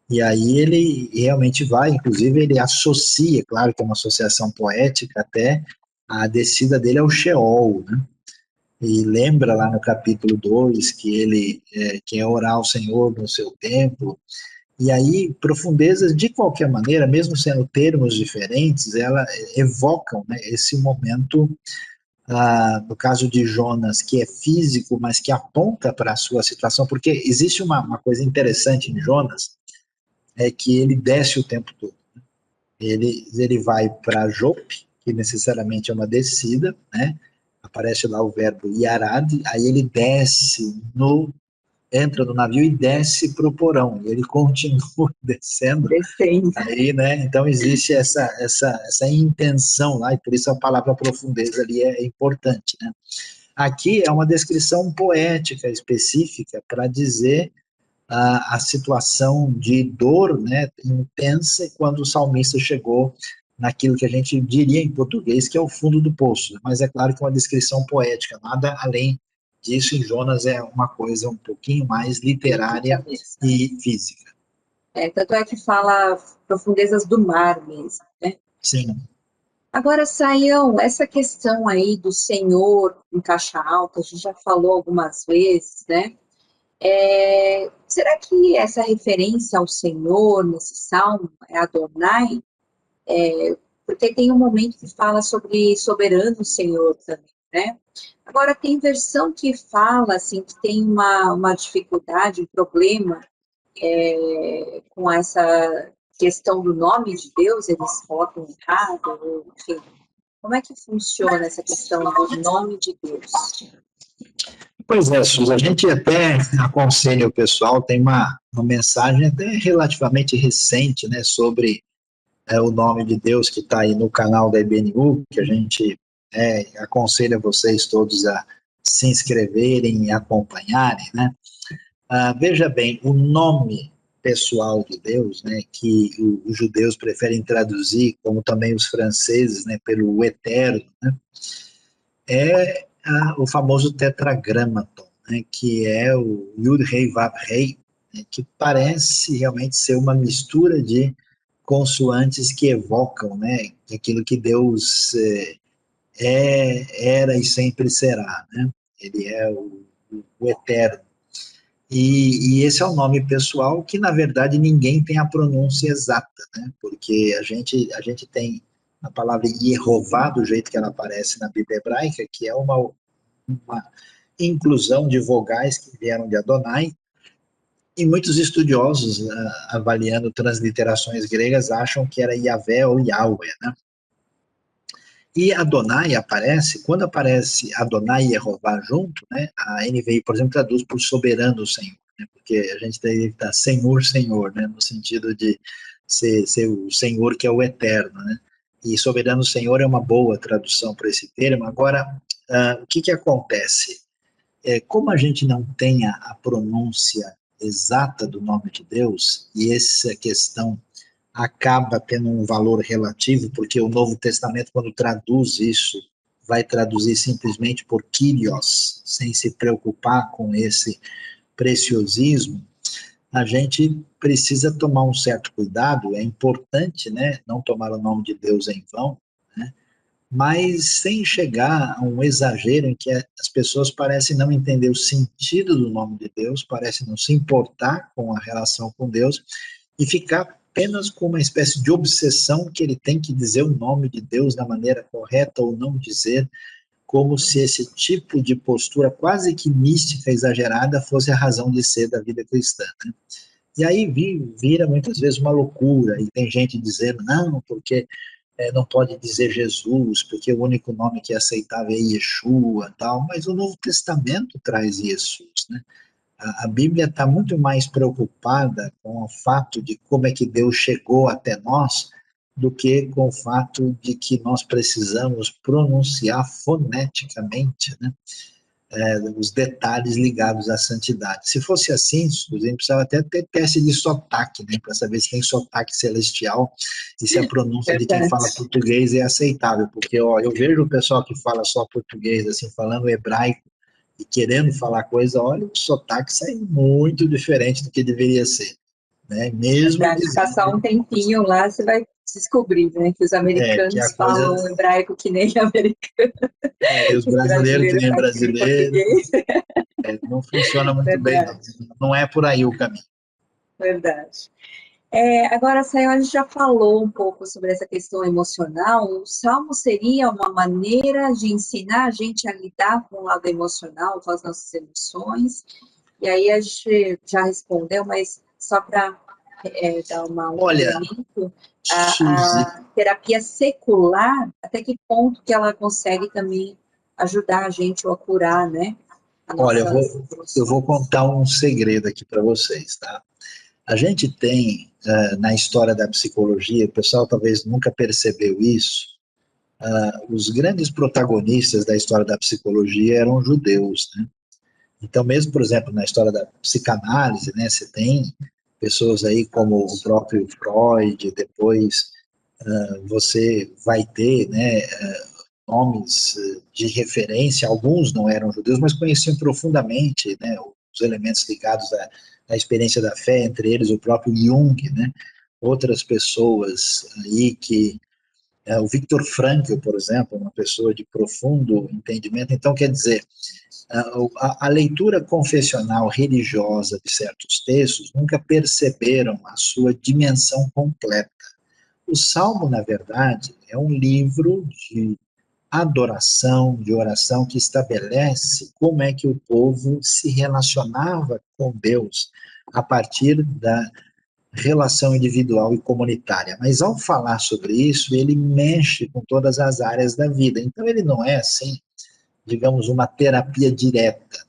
E aí ele realmente vai, inclusive ele associa, claro que é uma associação poética até, a descida dele ao Sheol, né? E lembra lá no capítulo 2 que ele quer orar ao Senhor no seu templo. E aí, profundezas, de qualquer maneira, mesmo sendo termos diferentes, elas evocam, né, esse momento, no caso de Jonas, que é físico, mas que aponta para a sua situação, porque existe uma coisa interessante em Jonas, é que ele desce o tempo todo. Ele vai para Jope, que necessariamente é uma descida, né? Aparece lá o verbo yarad, aí ele entra no navio e desce para o porão, e ele continua descendo. Aí, né, então existe essa intenção lá, e por isso a palavra profundeza ali é importante, né? Aqui é uma descrição poética específica para dizer a situação de dor, né, intensa, quando o salmista chegou naquilo que a gente diria em português que é o fundo do poço, mas é claro que é uma descrição poética, nada além disso. Em Jonas é uma coisa um pouquinho mais literária e física. Tanto é que fala profundezas do mar mesmo, né? Sim. Agora, Sayão, essa questão aí do Senhor em caixa alta, a gente já falou algumas vezes, né? Será que essa referência ao Senhor nesse salmo é Adonai? Porque tem um momento que fala sobre soberano Senhor também, né? Agora, tem versão que fala, assim, que tem uma dificuldade, um problema com essa questão do nome de Deus, eles colocam errado, enfim. Como é que funciona essa questão do nome de Deus? Pois é, Suzy, a gente até aconselha o pessoal, tem uma mensagem até relativamente recente, né, sobre o nome de Deus, que está aí no canal da IBNU, que a gente Aconselho a vocês todos a se inscreverem e acompanharem, né? Veja bem, o nome pessoal de Deus, né, que os judeus preferem traduzir, como também os franceses, né, pelo Eterno, né, é o famoso tetragramaton, né, que é o Yud Rei Vav Rei, né, que parece realmente ser uma mistura de consoantes que evocam, né, aquilo que Deus era e sempre será, né? Ele é o Eterno. E esse é o nome pessoal que, na verdade, ninguém tem a pronúncia exata, né? Porque a gente tem a palavra Yehová, do jeito que ela aparece na Bíblia hebraica, que é uma inclusão de vogais que vieram de Adonai, e muitos estudiosos, avaliando transliterações gregas, acham que era Yahvé ou Yahweh, né? E Adonai aparece, quando aparece Adonai e Yehová junto, né, a NVI, por exemplo, traduz por soberano Senhor, né, porque a gente deve estar Senhor, Senhor, né, no sentido de ser o Senhor que é o eterno, né, e soberano Senhor é uma boa tradução para esse termo. Agora, o que acontece? Como a gente não tem a pronúncia exata do nome de Deus, e essa questão acaba tendo um valor relativo, porque o Novo Testamento, quando traduz isso, vai traduzir simplesmente por Kyrios, sem se preocupar com esse preciosismo. A gente precisa tomar um certo cuidado, é importante, né, não tomar o nome de Deus em vão, né, mas sem chegar a um exagero em que as pessoas parecem não entender o sentido do nome de Deus, parecem não se importar com a relação com Deus, e ficar apenas com uma espécie de obsessão que ele tem que dizer o nome de Deus da maneira correta ou não dizer, como se esse tipo de postura quase que mística, exagerada, fosse a razão de ser da vida cristã, né? E aí vira muitas vezes uma loucura, e tem gente dizendo, não, porque não pode dizer Jesus, porque o único nome que é aceitável é Yeshua, tal, mas o Novo Testamento traz Jesus, né? A Bíblia está muito mais preocupada com o fato de como é que Deus chegou até nós do que com o fato de que nós precisamos pronunciar foneticamente, né, os detalhes ligados à santidade. Se fosse assim, a gente precisava até ter teste de sotaque, né, para saber se tem sotaque celestial e se a pronúncia de quem fala português é aceitável, porque eu vejo o pessoal que fala só português, assim, falando hebraico, e querendo falar coisa, olha, o sotaque sai muito diferente do que deveria ser, né? Mesmo para passar um tempinho lá, você vai descobrir, né, que os que a americanos coisa, falam hebraico que nem americano, e os os brasileiros que brasileiros nem aquele brasileiro, português. não funciona muito bem, não. Verdade, Não é por aí o caminho. verdade. Agora, Sayão, a gente já falou um pouco sobre essa questão emocional. O Salmo seria uma maneira de ensinar a gente a lidar com o lado emocional, com as nossas emoções. E aí a gente já respondeu, mas só para dar um Olha, complemento, Suzy, a terapia secular, até que ponto que ela consegue também ajudar a gente ou a curar, né, as olha, nossas eu vou emoções. contar um segredo aqui para vocês, tá? A gente tem, na história da psicologia, o pessoal talvez nunca percebeu isso, os grandes protagonistas da história da psicologia eram judeus, né? Então, mesmo, por exemplo, na história da psicanálise, né, você tem pessoas aí como o próprio Freud, depois você vai ter, né, nomes de referência, alguns não eram judeus, mas conheciam profundamente, né, os elementos ligados à experiência da fé, entre eles o próprio Jung, né, outras pessoas aí que o Viktor Frankl, por exemplo, uma pessoa de profundo entendimento. Então, quer dizer, a leitura confessional religiosa de certos textos nunca perceberam a sua dimensão completa. O Salmo, na verdade, é um livro de adoração, de oração, que estabelece como é que o povo se relacionava com Deus a partir da relação individual e comunitária. Mas ao falar sobre isso, ele mexe com todas as áreas da vida. Então ele não é assim, digamos, uma terapia direta.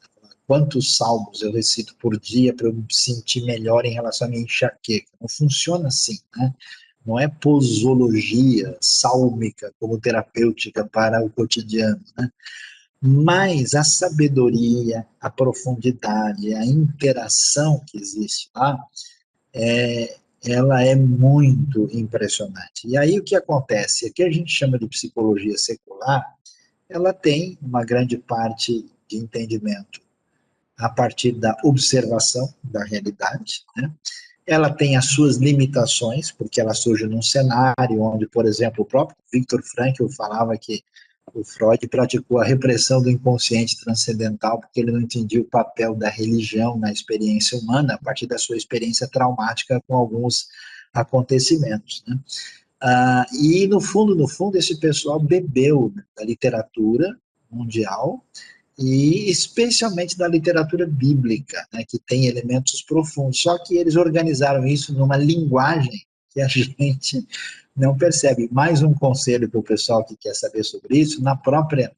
Quantos salmos eu recito por dia para eu me sentir melhor em relação à minha enxaqueca? Não funciona assim, né? não é posologia sálmica como terapêutica para o cotidiano, né? Mas a sabedoria, a profundidade, a interação que existe lá, ela é muito impressionante. E aí o que acontece? O que a gente chama de psicologia secular, ela tem uma grande parte de entendimento a partir da observação da realidade, né? Ela tem as suas limitações, porque ela surge num cenário onde, por exemplo, o próprio Viktor Frankl falava que o Freud praticou a repressão do inconsciente transcendental porque ele não entendia o papel da religião na experiência humana a partir da sua experiência traumática com alguns acontecimentos, né? E no fundo, esse pessoal bebeu da literatura mundial e especialmente da literatura bíblica, né, que tem elementos profundos. Só que eles organizaram isso numa linguagem que a gente não percebe. Mais um conselho para o pessoal que quer saber sobre isso, na própria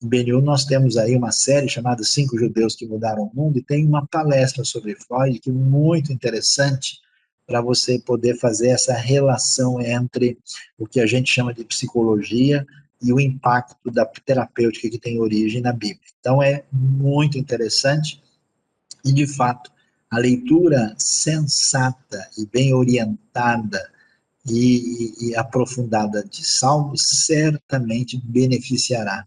BNU nós temos aí uma série chamada 5 Judeus que Mudaram o Mundo, e tem uma palestra sobre Freud que é muito interessante para você poder fazer essa relação entre o que a gente chama de psicologia e o impacto da terapêutica que tem origem na Bíblia. Então é muito interessante e, de fato, a leitura sensata e bem orientada e aprofundada de Salmos certamente beneficiará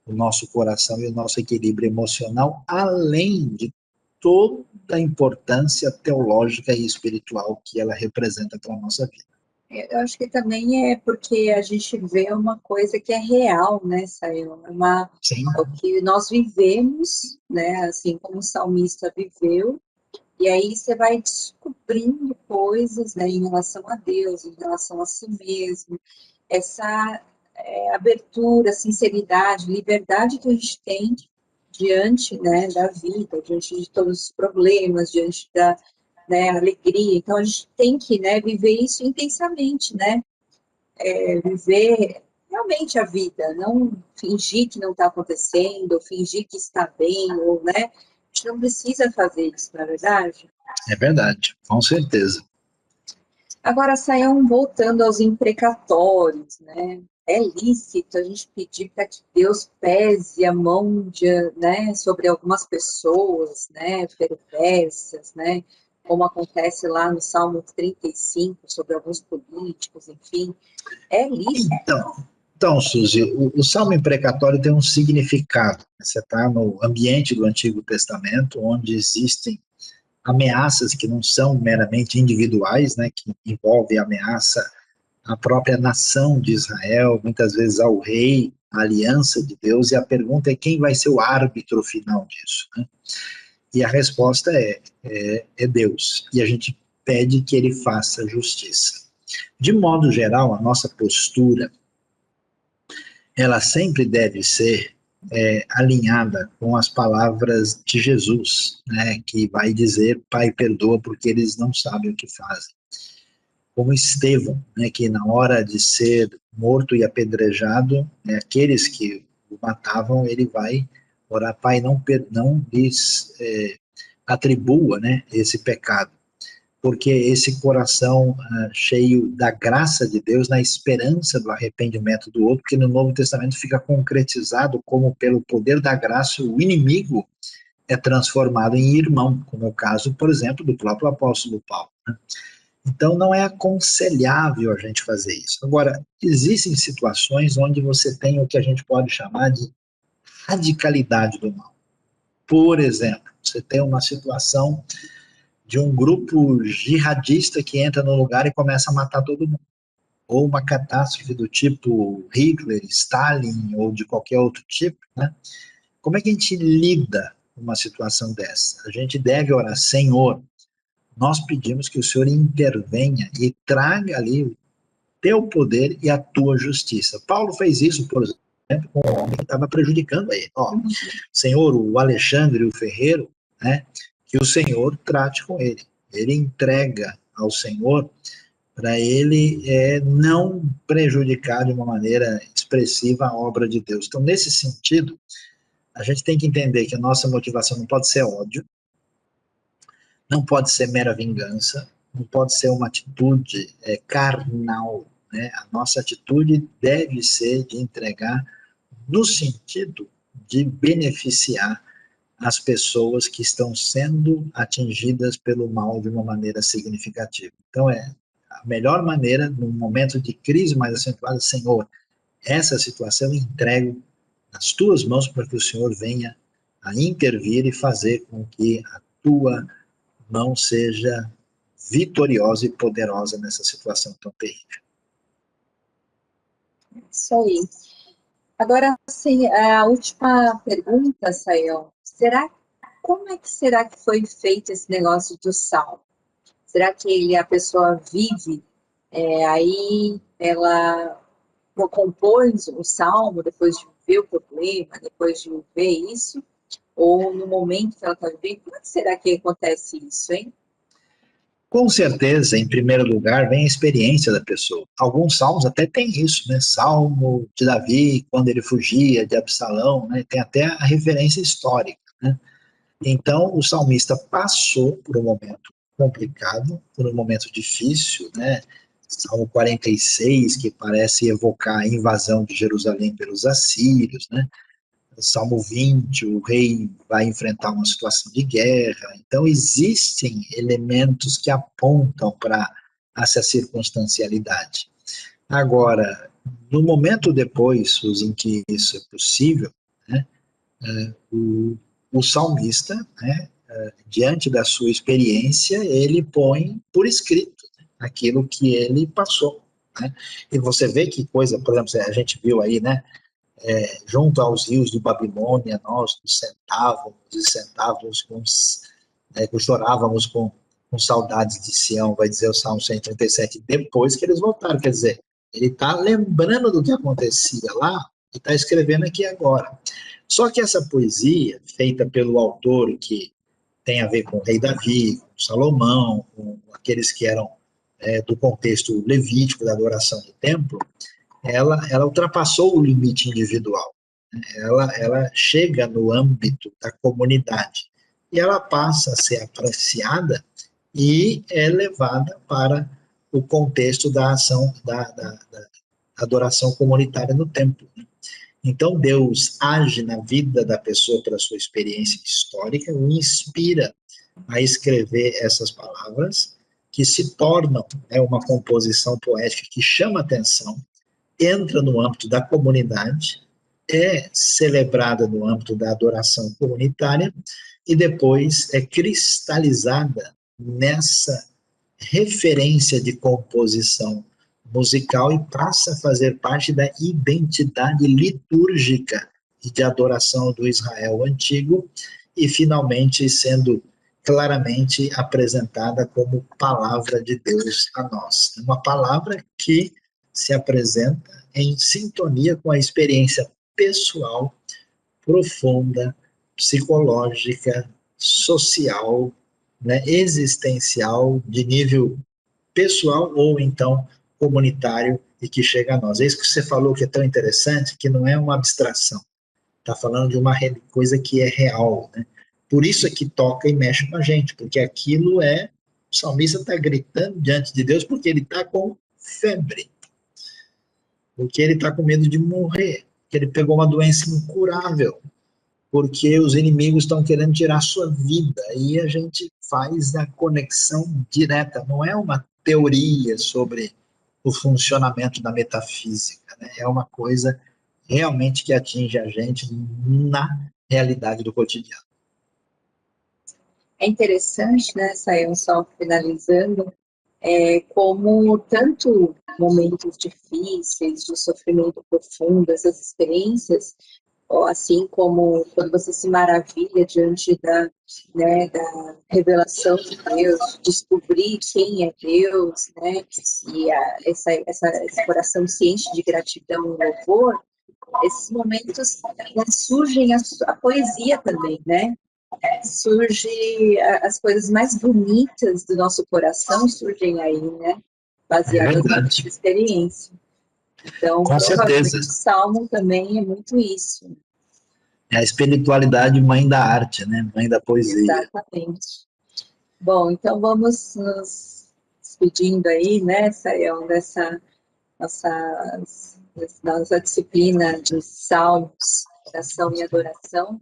o nosso coração e o nosso equilíbrio emocional, além de toda a importância teológica e espiritual que ela representa para a nossa vida. Eu acho que também é porque a gente vê uma coisa que é real, né, Sayão? É o que nós vivemos, né, assim como o salmista viveu, e aí você vai descobrindo coisas, né, em relação a Deus, em relação a si mesmo, essa abertura, sinceridade, liberdade que a gente tem diante, né, da vida, diante de todos os problemas, diante da, né, alegria. Então a gente tem que, né, viver isso intensamente, né, viver realmente a vida, não fingir que não está acontecendo, ou fingir que está bem, ou, né, a gente não precisa fazer isso, na verdade. É verdade, com certeza. Agora, Sayão, voltando aos imprecatórios, né? É lícito a gente pedir para que Deus pese a mão de, né, sobre algumas pessoas, né, perversas, né, como acontece lá no Salmo 35, sobre alguns políticos, enfim. É lícito. Então, Suzy, o Salmo imprecatório tem um significado. Você está no ambiente do Antigo Testamento, onde existem ameaças que não são meramente individuais, né, que envolvem ameaça à própria nação de Israel, muitas vezes ao rei, à aliança de Deus, e a pergunta é quem vai ser o árbitro final disso, né? E a resposta é Deus, e a gente pede que ele faça justiça. De modo geral, a nossa postura, ela sempre deve ser alinhada com as palavras de Jesus, né, que vai dizer, Pai, perdoa porque eles não sabem o que fazem. Como Estevão, né, que na hora de ser morto e apedrejado, né, aqueles que o matavam, ele vai orar, Pai, não lhes atribua, né, esse pecado, porque esse coração cheio da graça de Deus, na esperança do arrependimento do outro, que no Novo Testamento fica concretizado como pelo poder da graça o inimigo é transformado em irmão, como é o caso, por exemplo, do próprio apóstolo Paulo, né? Então, não é aconselhável a gente fazer isso. Agora, existem situações onde você tem o que a gente pode chamar de radicalidade do mal. Por exemplo, você tem uma situação de um grupo jihadista que entra no lugar e começa a matar todo mundo. Ou uma catástrofe do tipo Hitler, Stalin, ou de qualquer outro tipo, né? Como é que a gente lida com uma situação dessa? A gente deve orar, Senhor, nós pedimos que o Senhor intervenha e traga ali o teu poder e a tua justiça. Paulo fez isso, por exemplo, com um homem que estava prejudicando ele. Ó, Senhor, o Alexandre, o ferreiro, né, que o Senhor trate com ele. Ele entrega ao Senhor para ele não prejudicar de uma maneira expressiva a obra de Deus. Então, nesse sentido, a gente tem que entender que a nossa motivação não pode ser ódio, não pode ser mera vingança, não pode ser uma atitude carnal, né? A nossa atitude deve ser de entregar no sentido de beneficiar as pessoas que estão sendo atingidas pelo mal de uma maneira significativa. Então, a melhor maneira, num momento de crise mais acentuada, Senhor, essa situação eu entrego nas tuas mãos para que o Senhor venha a intervir e fazer com que a tua mão seja vitoriosa e poderosa nessa situação tão terrível. Isso aí. Agora, assim, a última pergunta, Sayão, como é que será que foi feito esse negócio do salmo? Será que a pessoa vive, aí ela compôs o salmo depois de ver o problema, depois de ver isso? Ou no momento que ela está vivendo? Como é que será que acontece isso, hein? Com certeza, em primeiro lugar, vem a experiência da pessoa. Alguns salmos até tem isso, né? Salmo de Davi, quando ele fugia de Absalão, né? Tem até a referência histórica, né? Então, o salmista passou por um momento complicado, por um momento difícil, né? Salmo 46, que parece evocar a invasão de Jerusalém pelos assírios, né? Salmo 20, o rei vai enfrentar uma situação de guerra. Então, existem elementos que apontam para essa circunstancialidade. Agora, no momento depois, em que isso é possível, né, o salmista, né, diante da sua experiência, ele põe por escrito, né, aquilo que ele passou. Né? E você vê que coisa, por exemplo, a gente viu aí, né, junto aos rios de Babilônia, nós nos sentávamos e sentávamos chorávamos com saudades de Sião, vai dizer o Salmo 137, depois que eles voltaram, quer dizer, ele está lembrando do que acontecia lá e está escrevendo aqui agora. Só que essa poesia, feita pelo autor que tem a ver com o rei Davi, com Salomão, com aqueles que eram do contexto levítico da adoração do templo, ela ultrapassou o limite individual. Ela chega no âmbito da comunidade e ela passa a ser apreciada e é levada para o contexto da ação, da adoração comunitária no templo. Então, Deus age na vida da pessoa pela sua experiência histórica, o inspira a escrever essas palavras, que se tornam uma composição poética que chama atenção, entra no âmbito da comunidade, é celebrada no âmbito da adoração comunitária e depois é cristalizada nessa referência de composição musical e passa a fazer parte da identidade litúrgica e de adoração do Israel antigo e finalmente sendo claramente apresentada como palavra de Deus a nós. Uma palavra que se apresenta em sintonia com a experiência pessoal, profunda, psicológica, social, né, existencial, de nível pessoal ou então comunitário e que chega a nós. É isso que você falou que é tão interessante, que não é uma abstração. Está falando de uma coisa que é real, né? Por isso é que toca e mexe com a gente, porque aquilo o salmista está gritando diante de Deus porque ele está com febre, porque ele está com medo de morrer, porque ele pegou uma doença incurável, porque os inimigos estão querendo tirar a sua vida, e a gente faz a conexão direta, não é uma teoria sobre o funcionamento da metafísica, né? É uma coisa realmente que atinge a gente na realidade do cotidiano. É interessante, né, Sayão, só finalizando, como tanto momentos difíceis, de sofrimento profundo, essas experiências, ou assim como quando você se maravilha diante da revelação de Deus, descobrir quem é Deus, né, e esse coração se enche de gratidão e louvor, esses momentos, né, surgem a poesia também, né? Surge as coisas mais bonitas do nosso coração surgem aí, né? Baseadas na nossa experiência. Então, com certeza. O Salmo também é muito isso. É a espiritualidade mãe da arte, né? Mãe da poesia. Exatamente. Bom, então vamos nos despedindo aí, né, Sayão, dessa nossa disciplina de salmos, oração e adoração.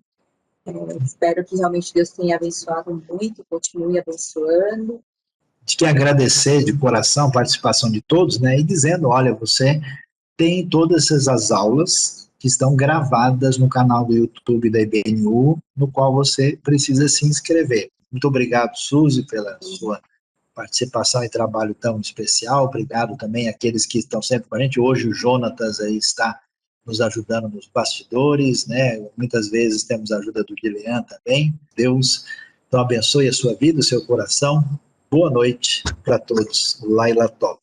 Espero que realmente Deus tenha abençoado muito, continue abençoando. De que agradecer de coração a participação de todos, né, e dizendo, olha, você tem todas essas aulas que estão gravadas no canal do YouTube da IBNU, no qual você precisa se inscrever. Muito obrigado, Suzy, pela sua participação e trabalho tão especial. Obrigado também àqueles que estão sempre com a gente. Hoje o Jonatas aí está nos ajudando nos bastidores, né? Muitas vezes temos a ajuda do Guilherme também. Deus então abençoe a sua vida, o seu coração. Boa noite para todos. Laila Tov.